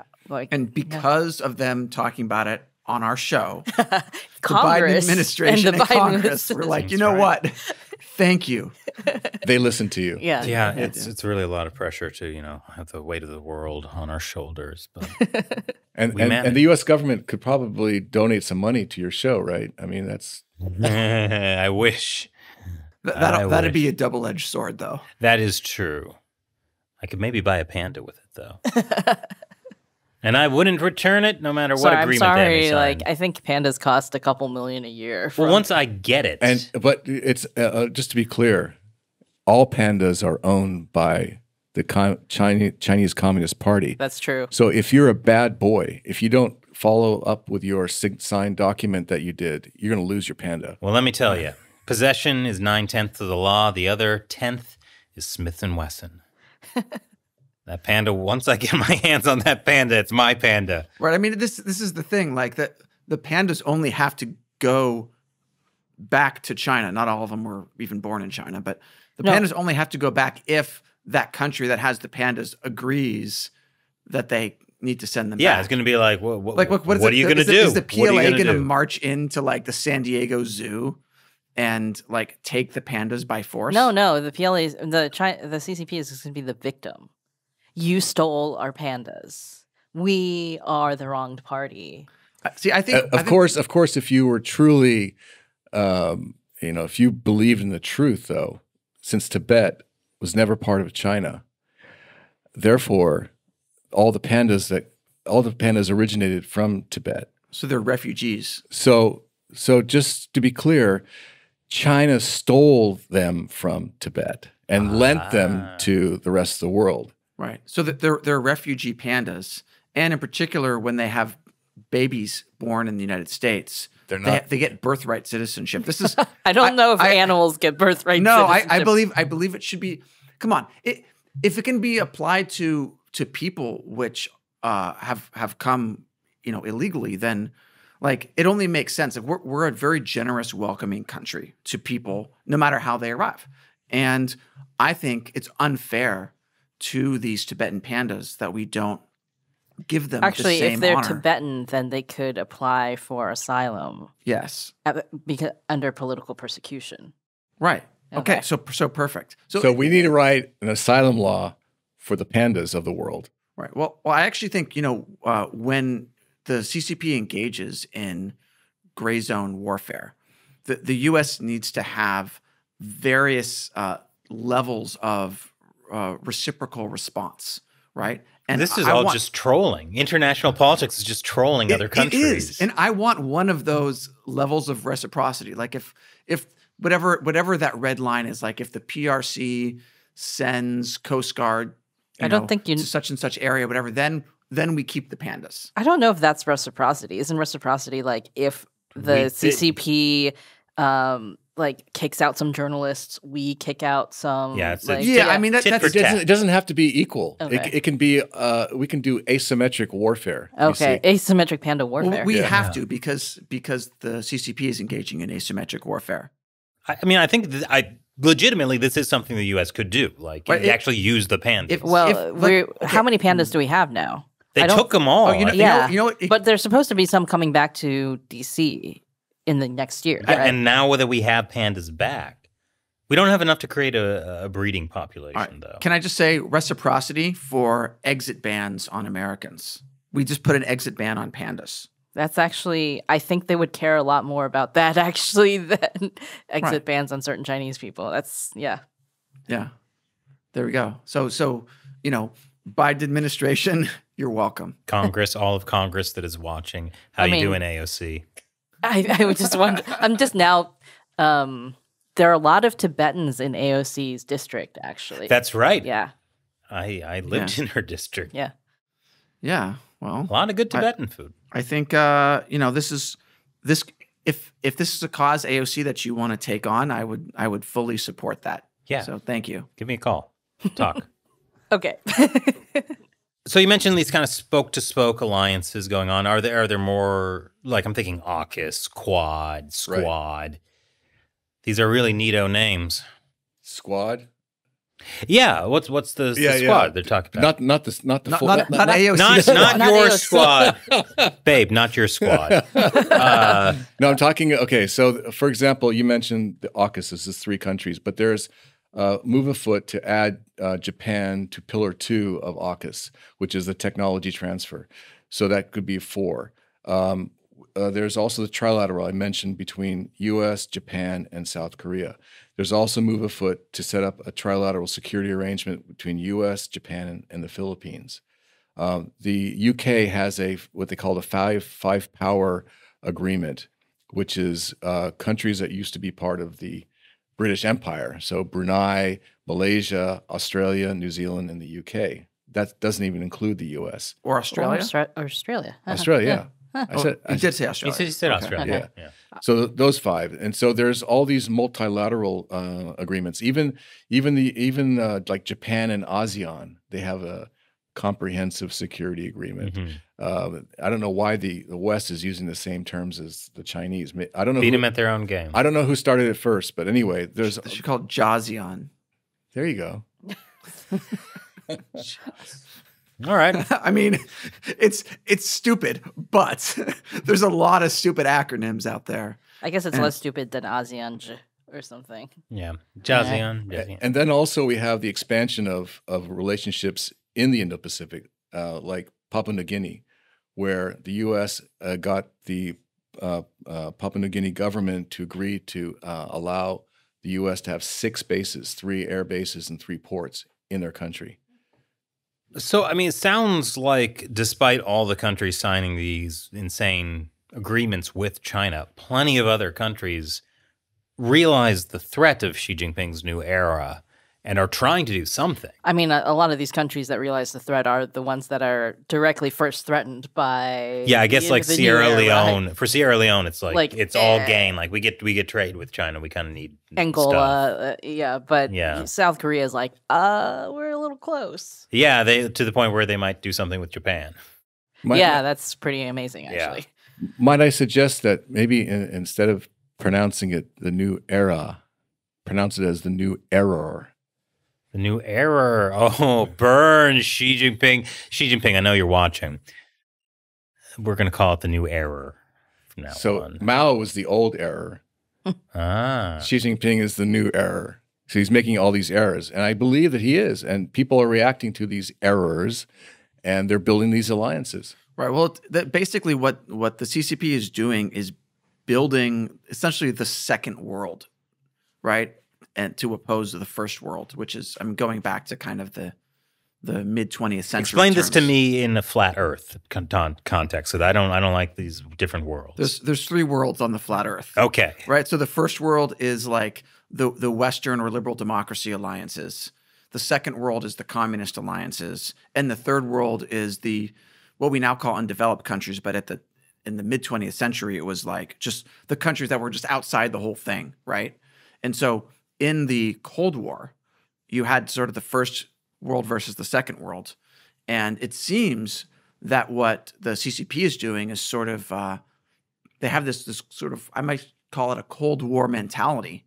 because of them talking about it on our show, the Congress Biden administration and Congress were like, you know what? Thank you. They listen to you. Yeah. Yeah, it's really a lot of pressure to, you know, have the weight of the world on our shoulders. But and the U.S. government could probably donate some money to your show, right? I mean, that's... I wish. That'd be a double-edged sword, though. That is true. I could maybe buy a panda with it, though. And I wouldn't return it no matter what agreement I'm they sorry, may sign. like I think pandas cost a couple million a year. Well, once I get it. But it's just to be clear, all pandas are owned by the Chinese Communist Party. That's true. So if you're a bad boy, if you don't follow up with your signed document that you did, you're going to lose your panda. Well, let me tell you, possession is 9/10 of the law. The other 10th is Smith & Wesson. That panda, once I get my hands on that panda, it's my panda. Right. I mean, this is the thing. Like the pandas only have to go back to China. Not all of them were even born in China, but the pandas only have to go back if that country that has the pandas agrees that they need to send them back. It's going to be like, what are you going to do? Is the PLA going to march into like the San Diego Zoo and like take the pandas by force? No. The PLA, the CCP is going to be the victim. You stole our pandas. We are the wronged party. See, I think, of course, if you were truly, if you believed in the truth, though, since Tibet was never part of China, therefore, all the pandas originated from Tibet. So they're refugees. So just to be clear, China stole them from Tibet and lent them to the rest of the world. Right. So that they're refugee pandas, and in particular, when they have babies born in the United States, they get birthright citizenship. This is I don't know if animals get birthright. No, citizenship. I believe it should be. Come on, if it can be applied to people which have come illegally, then like it only makes sense. Like we're a very generous, welcoming country to people, no matter how they arrive, and I think it's unfair to these Tibetan pandas that we don't give them the same if they're honor. Tibetan, then they could apply for asylum. Yes, because under political persecution. Right. Okay. So perfect. So we need to write an asylum law for the pandas of the world. Right. Well, I actually think when the CCP engages in gray zone warfare, the U.S. needs to have various levels of reciprocal response, right? And this is all just trolling. International politics is just trolling other countries. It is, and I want one of those levels of reciprocity. Like if whatever that red line is, like if the PRC sends Coast Guard, to such and such area, whatever, then we keep the pandas. I don't know if that's reciprocity. Isn't reciprocity like if the CCP like kicks out some journalists, we kick out some. Yeah, I mean it doesn't have to be equal. Okay. It can be. We can do asymmetric warfare. Okay, asymmetric panda warfare. Well, we have to because the CCP is engaging in asymmetric warfare. I mean, I think legitimately this is something the U.S. could do. Like actually use the pandas. How many pandas do we have now? They took them all. Oh, you know what? But there's supposed to be some coming back to D.C. in the next year. Yeah, right? and now that we have pandas back, we don't have enough to create a breeding population, though. Can I just say reciprocity for exit bans on Americans? We just put an exit ban on pandas. That's actually, I think they would care a lot more about that actually than exit bans on certain Chinese people. That's, yeah. Yeah. There we go. So Biden administration, you're welcome. Congress, all of Congress that is watching. How you doing, AOC? I would just wonder. I'm just now. There are a lot of Tibetans in AOC's district, actually. That's right. Yeah. I lived in her district. Yeah. Yeah. Well, A lot of good Tibetan food. I think this is this. If this is a cause, AOC, that you want to take on, I would fully support that. Yeah. So thank you. Give me a call. Talk. Okay. So you mentioned these kind of spoke-to-spoke alliances going on. Are there more, like I'm thinking AUKUS, Quad, Squad. Right. These are really neato names. Squad? Yeah, what's the squad they're talking about? Not AOC. Not Squad. Not your squad, babe. Not your squad. No, I'm talking. Okay, so for example, you mentioned the AUKUS. This is 3 countries, but there's move afoot to add Japan to Pillar 2 of AUKUS, which is the technology transfer. So that could be 4. There's also the trilateral I mentioned between U.S., Japan, and South Korea. There's also move afoot to set up a trilateral security arrangement between U.S., Japan, and the Philippines. The U.K. has what they call the five power agreement, which is countries that used to be part of the British Empire. So Brunei, Malaysia, Australia, New Zealand, and the U.K. That doesn't even include the U.S. Or Australia. Australia. Australia, yeah. I did say Australia. He said Australia. Yeah. So those 5, and so there's all these multilateral agreements. Even like Japan and ASEAN, they have a comprehensive security agreement. Mm-hmm. I don't know why the West is using the same terms as the Chinese. I don't know. Beat them at their own game. I don't know who started it first, but anyway, there's. They should call it JASEAN. There you go. All right. I mean, it's stupid, but there's a lot of stupid acronyms out there. I guess it's less stupid than ASEAN or something. Yeah, JASEAN. And then also we have the expansion of relationships in the Indo-Pacific, like Papua New Guinea, where the U.S. got the Papua New Guinea government to agree to allow the U.S. to have 6 bases, 3 air bases and 3 ports in their country. So, I mean, it sounds like despite all the countries signing these insane agreements with China, plenty of other countries realize the threat of Xi Jinping's new era and are trying to do something. I mean, a lot of these countries that realize the threat are the ones that are directly first threatened by. Yeah, I guess like Sierra Leone. Right? For Sierra Leone, it's like it's all gain. Like we get trade with China. We kind of need Angola. Stuff. But South Korea is like, we're a little close. Yeah, they to the point where they might do something with Japan. That's pretty amazing, actually. Yeah. Might I suggest that maybe instead of pronouncing it the new era, pronounce it as the new error. The new error. Oh, burn, Xi Jinping. Xi Jinping, I know you're watching. We're going to call it the new error from now on. Mao was the old error. Xi Jinping is the new error. So he's making all these errors. And I believe that he is. And people are reacting to these errors, and they're building these alliances. Right. Well, basically what the CCP is doing is building essentially the second world, right? And to oppose the first world, which is, I'm going back to kind of the mid-20th century. Explain this to me in a flat Earth context, because I don't like these different worlds. There's 3 worlds on the flat Earth. Okay. Right. So the first world is like the Western or liberal democracy alliances. The second world is the communist alliances, and the third world is what we now call undeveloped countries. But in the mid-20th century, it was like just the countries that were just outside the whole thing, right? And so in the Cold War, you had sort of the first world versus the second world. And it seems that what the CCP is doing is sort of, they have this sort of, I might call it a Cold War mentality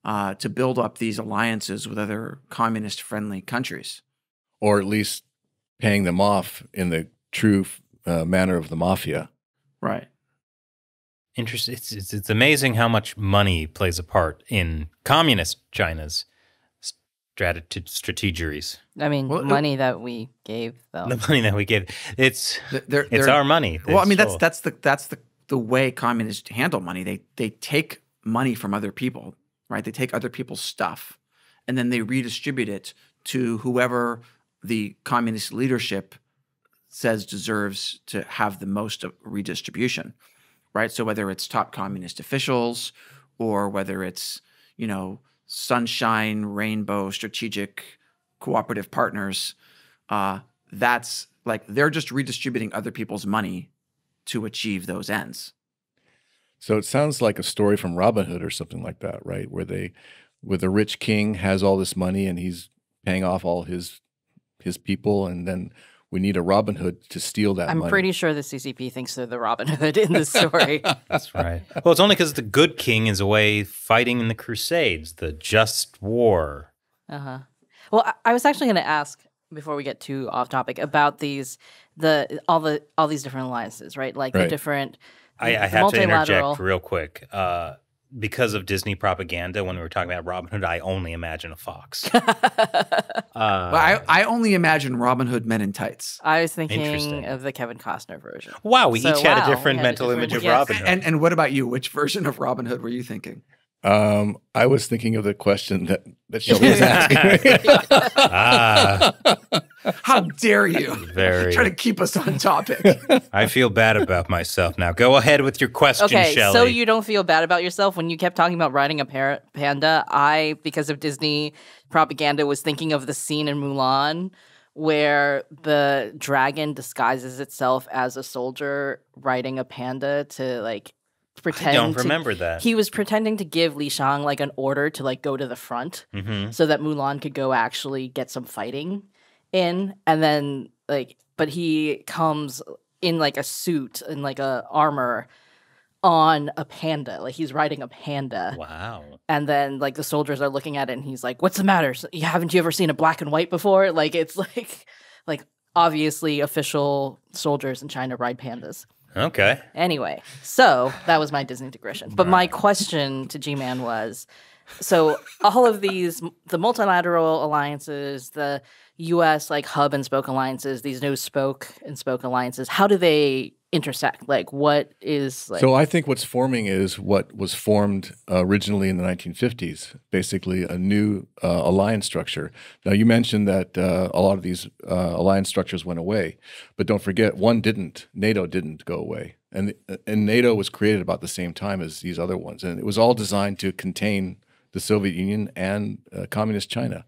to build up these alliances with other communist-friendly countries. Or at least paying them off in the true manner of the mafia. Right. Interesting. It's amazing how much money plays a part in communist China's strategies. I mean, money that we gave, though. The money that we gave. It's our money. Well, I mean, that's the way communists handle money. They take money from other people, right? They take other people's stuff, and then they redistribute it to whoever the communist leadership says deserves to have the most redistribution. Right. So whether it's top communist officials or whether it's, sunshine, rainbow, strategic cooperative partners, that's like they're just redistributing other people's money to achieve those ends. So it sounds like a story from Robin Hood or something like that, right? Where the rich king has all this money and he's paying off all his people, and then we need a Robin Hood to steal that money. I'm pretty sure the CCP thinks they're the Robin Hood in this story. That's right. Well, it's only because the good king is away fighting in the Crusades, the just war. Well, I was actually going to ask, before we get too off topic, about all these different alliances, right? Like the different. I have to interject real quick. Because of Disney propaganda, when we were talking about Robin Hood, I only imagine a fox. I only imagine Robin Hood Men in Tights. I was thinking of the Kevin Costner version. Wow, we each had a different mental image of Robin Hood. And what about you? Which version of Robin Hood were you thinking? I was thinking of the question that Shelby was asking. How dare you? Try to keep us on topic. I feel bad about myself now. Go ahead with your question, okay, Shelly. So you don't feel bad about yourself when you kept talking about riding a panda. I, because of Disney propaganda, was thinking of the scene in Mulan where the dragon disguises itself as a soldier riding a panda to like pretend. I don't remember that. He was pretending to give Li Shang like an order to like go to the front so that Mulan could go actually get some fighting in, and then like, but he comes in like a suit and like a armor on a panda, like he's riding a panda. Wow. And then like the soldiers are looking at it and he's like, what's the matter? Haven't you ever seen a black and white before? Like it's like obviously official soldiers in China ride pandas. Okay. Anyway, so that was my Disney digression. But my question to G-Man was, so all of these, the multilateral alliances, the U.S. like hub and spoke alliances, these new spoke and spoke alliances, how do they intersect? Like what is like... So I think what's forming is what was formed originally in the 1950s, basically a new alliance structure. Now you mentioned that a lot of these alliance structures went away, but don't forget one didn't. NATO didn't go away. And NATO was created about the same time as these other ones. And it was all designed to contain the Soviet Union and communist China.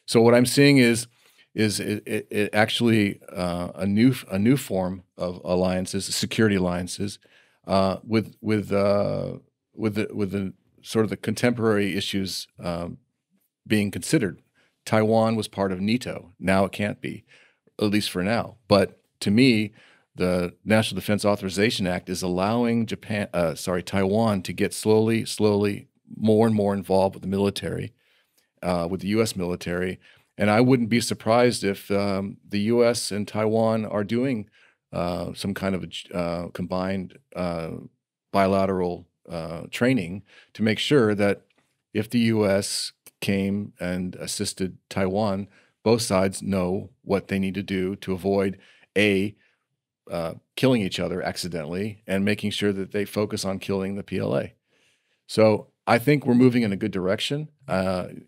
So what I'm seeing is it actually a new form of alliances, security alliances, with the sort of the contemporary issues being considered. Taiwan was part of NATO. Now it can't be, at least for now. But to me, the National Defense Authorization Act is allowing Taiwan to get slowly more and more involved with the military, with the U.S. military. And I wouldn't be surprised if the U.S. and Taiwan are doing some kind of a combined bilateral training to make sure that if the U.S. came and assisted Taiwan, both sides know what they need to do to avoid killing each other accidentally and making sure that they focus on killing the PLA. So I think we're moving in a good direction.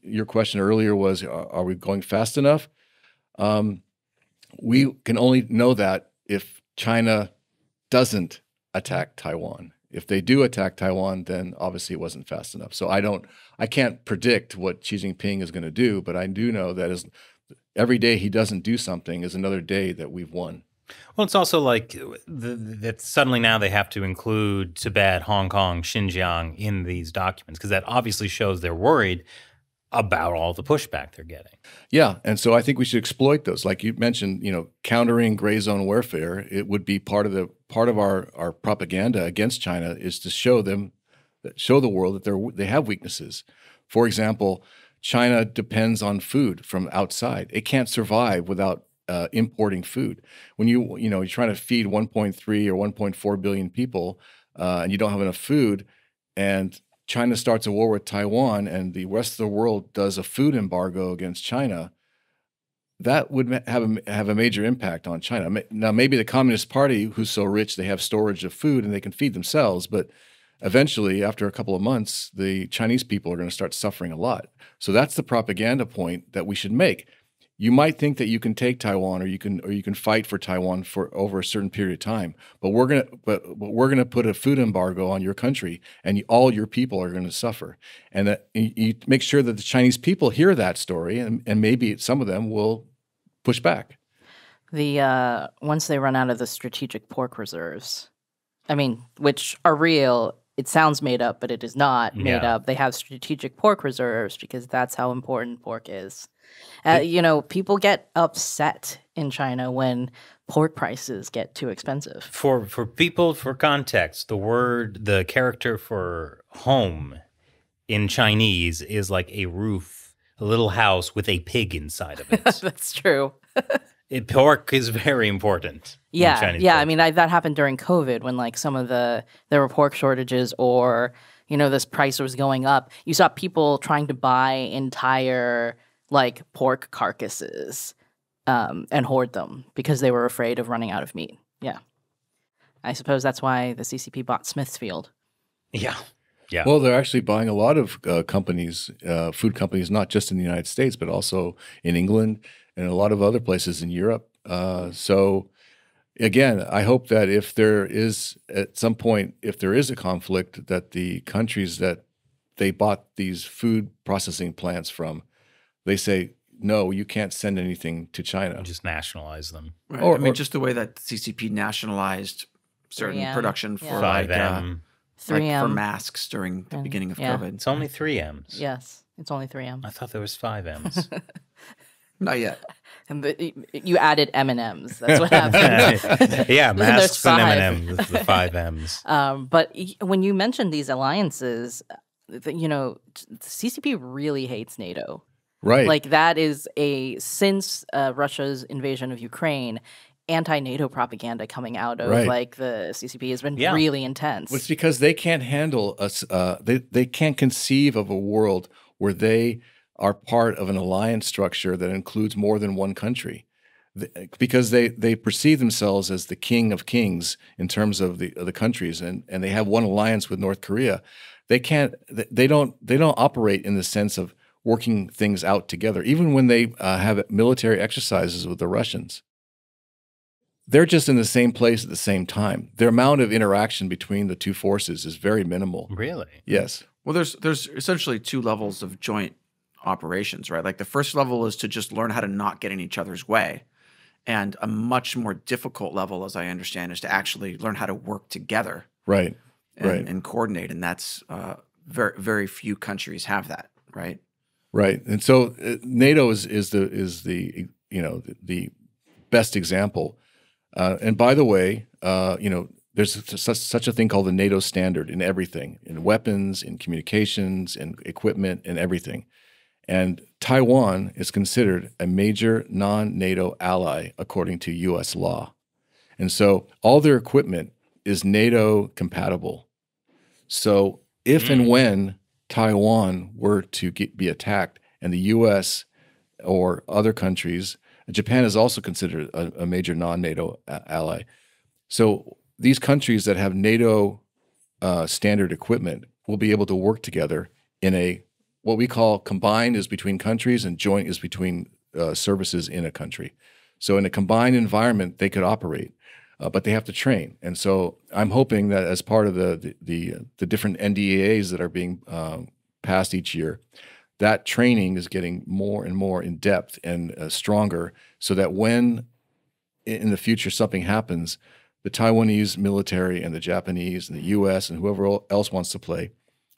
Your question earlier was, are we going fast enough? We can only know that if China doesn't attack Taiwan. If they do attack Taiwan, then obviously it wasn't fast enough. So I can't predict what Xi Jinping is going to do, but I do know that every day he doesn't do something is another day that we've won. Well, it's also like that suddenly now they have to include Tibet, Hong Kong, Xinjiang in these documents because that obviously shows they're worried about all the pushback they're getting. Yeah, and so I think we should exploit those. Like you mentioned, countering gray zone warfare. It would be part of our propaganda against China is to show the world that they have weaknesses. For example, China depends on food from outside. It can't survive without importing food. When you're trying to feed 1.3 or 1.4 billion people and you don't have enough food, and China starts a war with Taiwan and the rest of the world does a food embargo against China, that would have a major impact on China. Now, maybe the Communist Party, who's so rich, they have storage of food and they can feed themselves, but eventually, after a couple of months, the Chinese people are going to start suffering a lot. So that's the propaganda point that we should make. you might think that you can take Taiwan or you can fight for Taiwan for over a certain period of time, but we're gonna put a food embargo on your country, and all your people are going to suffer. And that you make sure that the Chinese people hear that story, and maybe some of them will push back. Once they run out of the strategic pork reserves, I mean, which are real. It sounds made up, but it is not made up. They have strategic pork reserves because that's how important pork is. You know, people get upset in China when pork prices get too expensive. For people, for context, the character for home in Chinese is like a roof, a little house with a pig inside of it. That's true. Pork is very important. Yeah, in Chinese yeah. culture. I mean, that happened during COVID when like there were pork shortages, or this price was going up. You saw people trying to buy entire like pork carcasses and hoard them because they were afraid of running out of meat. Yeah, I suppose that's why the CCP bought Smithfield. Yeah. Yeah. Well, they're actually buying a lot of companies, food companies, not just in the United States, but also in England and a lot of other places in Europe. So, again, I hope that if there is, at some point, if there is a conflict, that the countries that they bought these food processing plants from, they say, no, you can't send anything to China. Just nationalize them. Right. I mean, just the way that CCP nationalized certain 3M, production for yeah. like 5M. 3M. for masks during the beginning of COVID. It's only 3 M's. Yes, it's only 3M. I thought there was 5 M's. Not yet. And you added M&Ms. That's what happened. Yeah, masks and 5. M&M's, the 5 M's. But when you mentioned these alliances, the CCP really hates NATO. Right. Like that is since Russia's invasion of Ukraine, anti-NATO propaganda coming out of like the CCP has been really intense. Well, it's because they can't handle us. They can't conceive of a world where they are part of an alliance structure that includes more than one country, because they perceive themselves as the king of kings in terms of the countries, and they have one alliance with North Korea. They don't operate in the sense of working things out together. Even when they have military exercises with the Russians, they're just in the same place at the same time. The amount of interaction between the two forces is very minimal. Really? Yes. Well, there's essentially two levels of joint operations, right? Like the first level is to just learn how to not get in each other's way. And a much more difficult level, as I understand, is to actually learn how to work together. Right. And coordinate. And that's very, very few countries have that, right? Right. And so NATO is the best example. And by the way, there's such a thing called the NATO standard in everything, in weapons, in communications, in equipment, and everything. And Taiwan is considered a major non-NATO ally according to U.S. law. And so all their equipment is NATO compatible. So if and when Taiwan were to be attacked and the U.S. or other countries, Japan is also considered a major non-NATO ally. So these countries that have NATO standard equipment will be able to work together in what we call combined is between countries and joint is between services in a country. So in a combined environment, they could operate, but they have to train. And so I'm hoping that as part of the different NDAs that are being passed each year, that training is getting more and more in depth and stronger, so that when in the future something happens, the Taiwanese military and the Japanese and the U.S. and whoever else wants to play,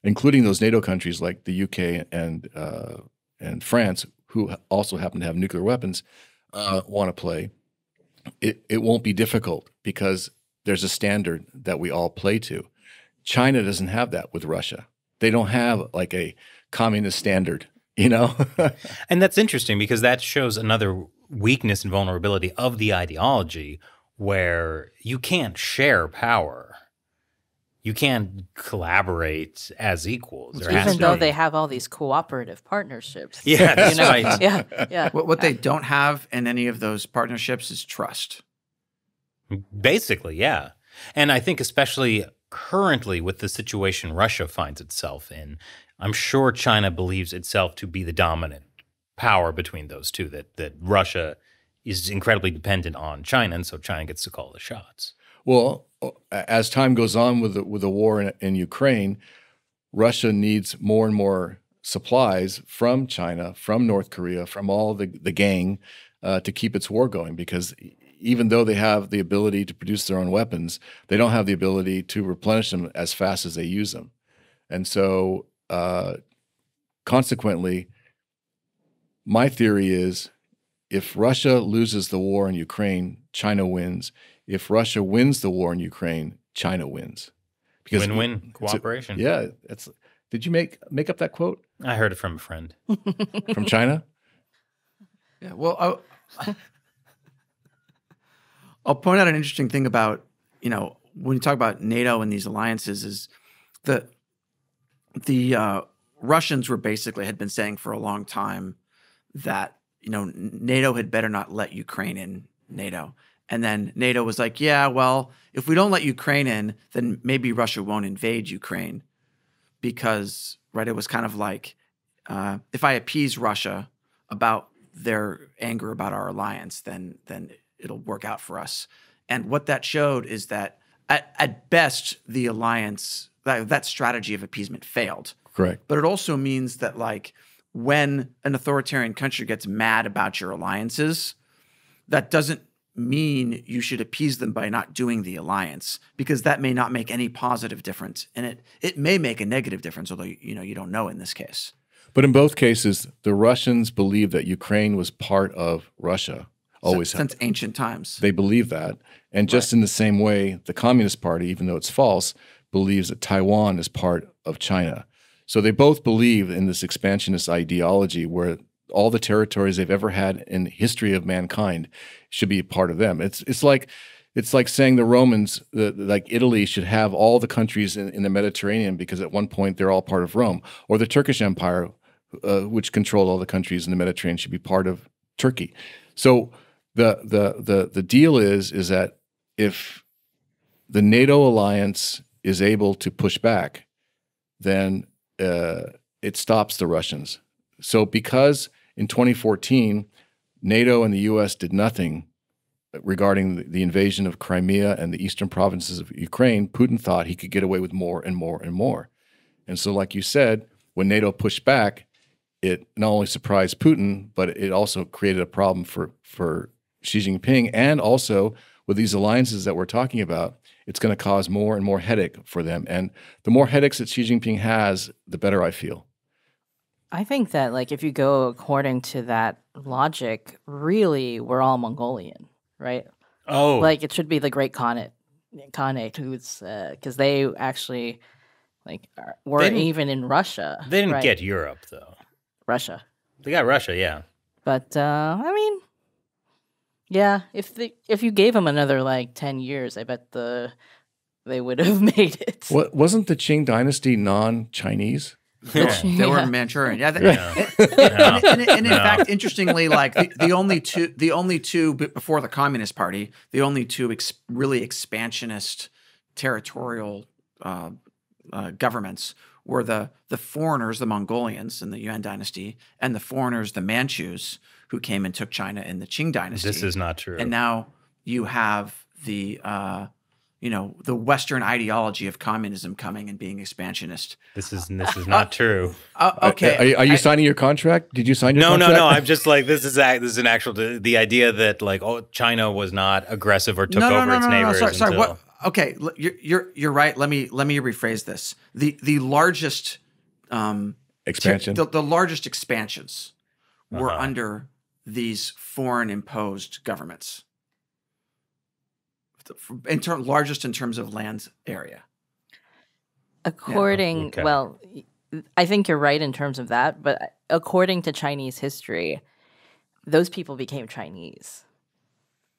including those NATO countries like the UK and France, who also happen to have nuclear weapons, want to play, it won't be difficult because there's a standard that we all play to. China doesn't have that with Russia. They don't have like a communist standard, And that's interesting because that shows another weakness and vulnerability of the ideology, where you can't share power. You can't collaborate as equals. Even though they have all these cooperative partnerships. Yeah, that's right. Yeah. What they don't have in any of those partnerships is trust. Basically, yeah. And I think especially currently with the situation Russia finds itself in, I'm sure China believes itself to be the dominant power between those two, that Russia is incredibly dependent on China, and so China gets to call the shots. Well, as time goes on with the war in Ukraine, Russia needs more and more supplies from China, from North Korea, from all the gang to keep its war going, because even though they have the ability to produce their own weapons, they don't have the ability to replenish them as fast as they use them. And so consequently, my theory is if Russia loses the war in Ukraine, China wins. If Russia wins the war in Ukraine, China wins. Because win-win cooperation. Did you make up that quote? I heard it from a friend. From China? Yeah, well, I'll point out an interesting thing about, when you talk about NATO and these alliances is the Russians had been saying for a long time that, NATO had better not let Ukraine in NATO. And then NATO was like, yeah, well, if we don't let Ukraine in, then maybe Russia won't invade Ukraine. Because, right, it was kind of like, if I appease Russia about their anger about our alliance, then it'll work out for us. And what that showed is that at best, the alliance, that strategy of appeasement failed. Correct. But it also means that, like, when an authoritarian country gets mad about your alliances, that doesn't mean you should appease them by not doing the alliance, because that may not make any positive difference. And it may make a negative difference, although, you don't know in this case. But in both cases, the Russians believed that Ukraine was part of Russia. Always since ancient times. They believe that. And just in the same way, the Communist Party, even though it's false, believes that Taiwan is part of China. So they both believe in this expansionist ideology where all the territories they've ever had in the history of mankind should be a part of them. It's like saying the Romans, like Italy, should have all the countries in the Mediterranean because at one point they're all part of Rome, or the Turkish Empire, which controlled all the countries in the Mediterranean, should be part of Turkey. So the deal is that if the NATO alliance is able to push back, then it stops the Russians. So because in 2014, NATO and the U.S. did nothing regarding the invasion of Crimea and the eastern provinces of Ukraine, Putin thought he could get away with more and more and more. And so, like you said, when NATO pushed back, it not only surprised Putin, but it also created a problem for Xi Jinping. And also, with these alliances that we're talking about, it's going to cause more and more headache for them. And the more headaches that Xi Jinping has, the better I feel. I think that, like, if you go according to that logic, really, we're all Mongolian, right? Oh. Like, it should be the Great Khanate who's, because they actually, like, were even in Russia. They didn't get Europe, though. Russia. They got Russia, yeah. But, I mean, yeah, if you gave them another, like, 10 years, I bet they would have made it. Wasn't the Qing dynasty non-Chinese? They were Manchurian. Yeah. And in fact, interestingly, like the only two before the Communist Party, the only two really expansionist territorial governments were the foreigners, the Mongolians in the Yuan dynasty, and the foreigners, the Manchus, who came and took China in the Qing dynasty. This is not true. And now you have the Western ideology of communism coming and being expansionist. This is not true. Okay. Are you signing your contract? Did you sign your contract? No. I'm just like, this is an actual, the idea that, like, China was not aggressive or took over its neighbors. Sorry. What? Okay, you're right. Let me rephrase this. The largest expansion. The largest expansions were under these foreign imposed governments. Largest in terms of land area. Well, I think you're right in terms of that, but according to Chinese history, those people became Chinese.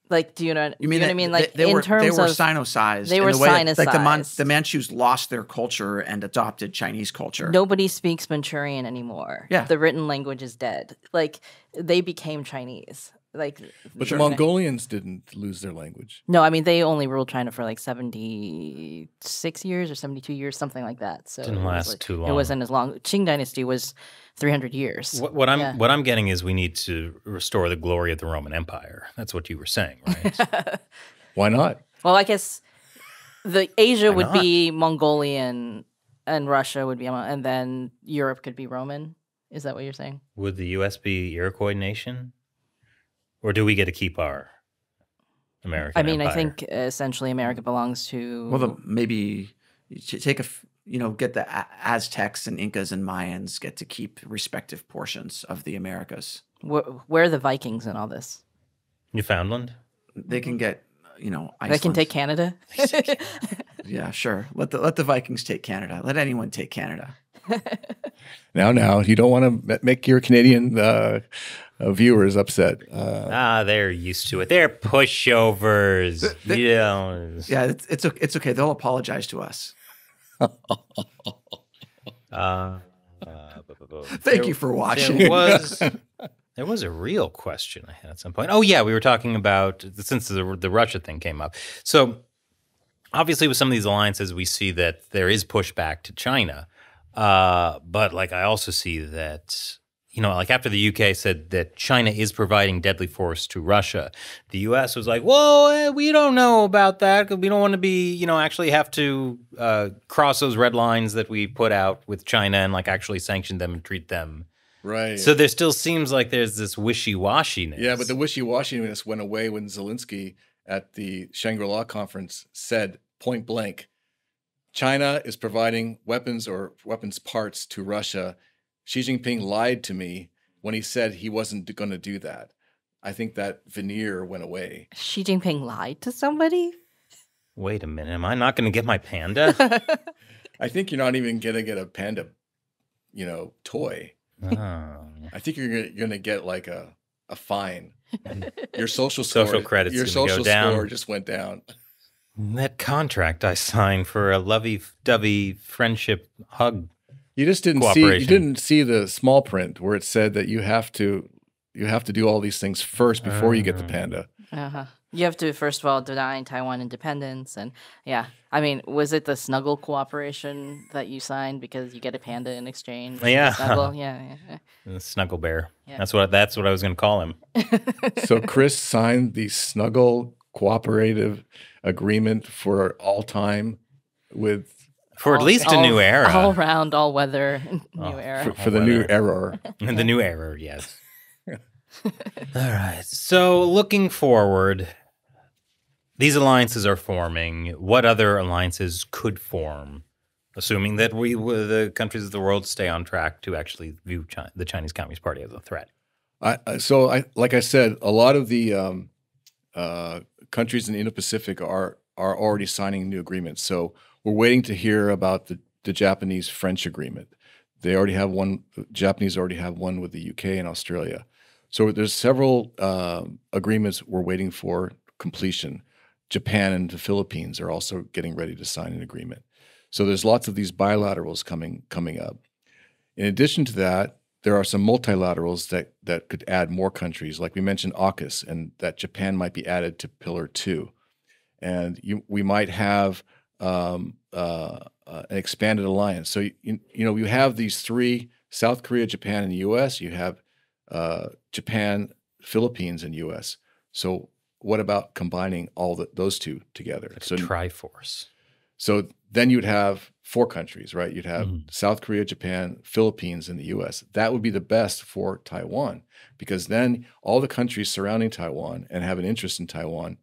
Like, do you know? You mean what I mean? Like, they were Sinicized. They were Sinicized. Like the Manchus lost their culture and adopted Chinese culture. Nobody speaks Manchurian anymore. Yeah, the written language is dead. Like, they became Chinese. like. But the Mongolians didn't lose their language. No, I mean they only ruled China for like 76 years or 72 years, something like that. So Didn't last too long. It wasn't as long. Qing Dynasty was 300 years. What I'm getting is we need to restore the glory of the Roman Empire. That's what you were saying, right? Why not? Well, I guess the Asia would be Mongolian and Russia would be, and then Europe could be Roman. Is that what you're saying? Would the U.S. be Iroquois nation? Or do we get to keep our American Empire? I think essentially America belongs to... Well, maybe you take get the Aztecs and Incas and Mayans get to keep respective portions of the Americas. Where are the Vikings in all this? Newfoundland? They can get, Iceland. They can take Canada? Yeah, sure. Let the Vikings take Canada. Let anyone take Canada. Now, you don't want to make your Canadian viewers upset. They're used to it. They're pushovers. Yeah, it's okay. They'll apologize to us. Thank you for watching. There was a real question I had at some point. Oh, yeah, we were talking about, since the Russia thing came up. So, obviously, with some of these alliances, we see that there is pushback to China. But, I also see that, after the UK said that China is providing deadly force to Russia, the US was like, whoa, we don't know about that because we don't want to be, actually have to cross those red lines that we put out with China and, actually sanction them and treat them. Right. So there still seems like there's this wishy-washiness. Yeah, but the wishy-washiness went away when Zelensky at the Shangri-La conference said point blank, China is providing weapons or weapons parts to Russia. Xi Jinping lied to me when he said he wasn't going to do that. I think that veneer went away. Xi Jinping lied to somebody? Wait a minute. Am I not going to get my panda? I think you're not even going to get a panda, toy. Oh. I think you're going to get like a fine. Your social credits. Your social score just went down. That contract I signed for a lovey-dovey friendship hug. You just didn't see. You didn't see the small print where it said that you have to do all these things first before you get the panda. You have to first of all deny Taiwan independence, and was it the Snuggle cooperation that you signed because you get a panda in exchange? Yeah, Snuggle, yeah. The Snuggle Bear. Yeah. That's what I was going to call him. So Chris signed the Snuggle cooperative agreement for all time for at least a new era, all round, all weather, new era for the new era, and the new era. Yes. All right. So looking forward, these alliances are forming. What other alliances could form, assuming that the countries of the world stay on track to actually view the Chinese Communist Party as a threat? Like I said, a lot of the countries in the Indo-Pacific are already signing new agreements. So we're waiting to hear about the Japanese-French agreement. They already have one. The Japanese already have one with the UK and Australia. So there's several agreements we're waiting for completion. Japan and the Philippines are also getting ready to sign an agreement. So there's lots of these bilaterals coming up. In addition to that, there are some multilaterals that could add more countries. Like we mentioned AUKUS, and that Japan might be added to Pillar 2. And we might have an expanded alliance. So, you have these three, South Korea, Japan, and the U.S. You have Japan, Philippines, and U.S. So what about combining those two together? Like a Triforce. So then you'd have 4 countries, right? You'd have South Korea, Japan, Philippines, and the U.S. That would be the best for Taiwan, because then all the countries surrounding Taiwan and have an interest in Taiwan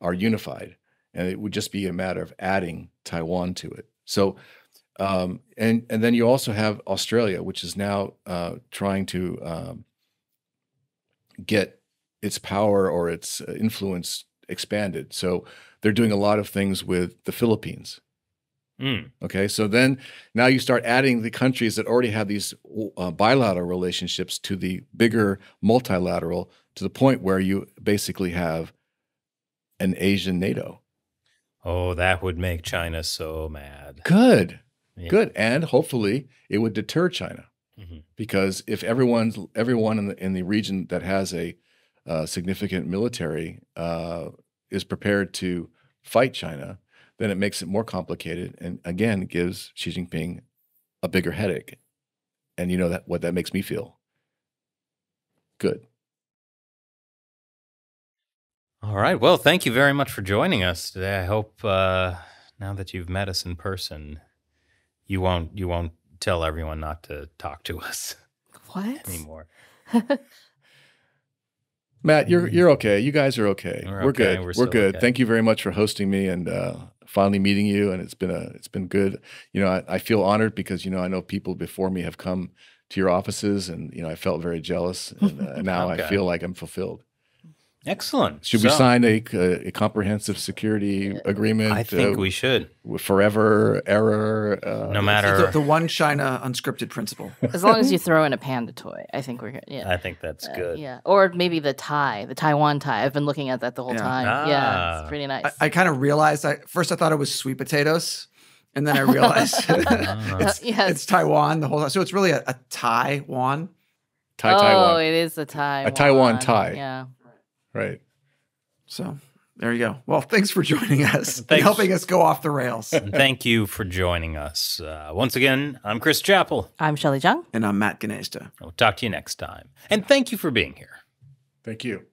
are unified, and it would just be a matter of adding Taiwan to it. So, and then you also have Australia, which is now trying to get its power or its influence expanded. So they're doing a lot of things with the Philippines. Okay, so then now you start adding the countries that already have these bilateral relationships to the bigger multilateral, to the point where you basically have an Asian NATO. Oh, that would make China so mad. Good. Yeah. Good. And hopefully it would deter China. Because if everyone in the region that has a significant military is prepared to fight China, then it makes it more complicated, and again gives Xi Jinping a bigger headache. And you know that what that makes me feel? Good. All right. Well, thank you very much for joining us today. I hope now that you've met us in person, you won't tell everyone not to talk to us What? anymore. Matt, you're okay. You guys are okay. We're okay. good. We're We're still good. okay. Thank you very much for hosting me and finally meeting you. And it's been good. You know, I feel honored because I know people before me have come to your offices, and I felt very jealous, and now I Okay. feel like I'm fulfilled. Excellent. Should we sign a comprehensive security agreement? I think we should. Forever, error. No matter. The one China unscripted principle. As long as you throw in a panda toy, I think we're good. Yeah. I think that's good. Yeah. Or maybe the Taiwan tie. I've been looking at that the whole Yeah. time. Yeah. Ah. It's pretty nice. I kind of realized, first I thought it was sweet potatoes, and then I realized it's Taiwan the whole time. So it's really a Taiwan. Taiwan. it is a Taiwan. A Taiwan tie. Yeah. Right. So there you go. Well, thanks for joining us and Thanks. helping us go off the rails. And thank you for joining us. Once again, I'm Chris Chappell. I'm Shelley Zhang. And I'm Matt Gnesta. We'll talk to you next time. And thank you for being here. Thank you.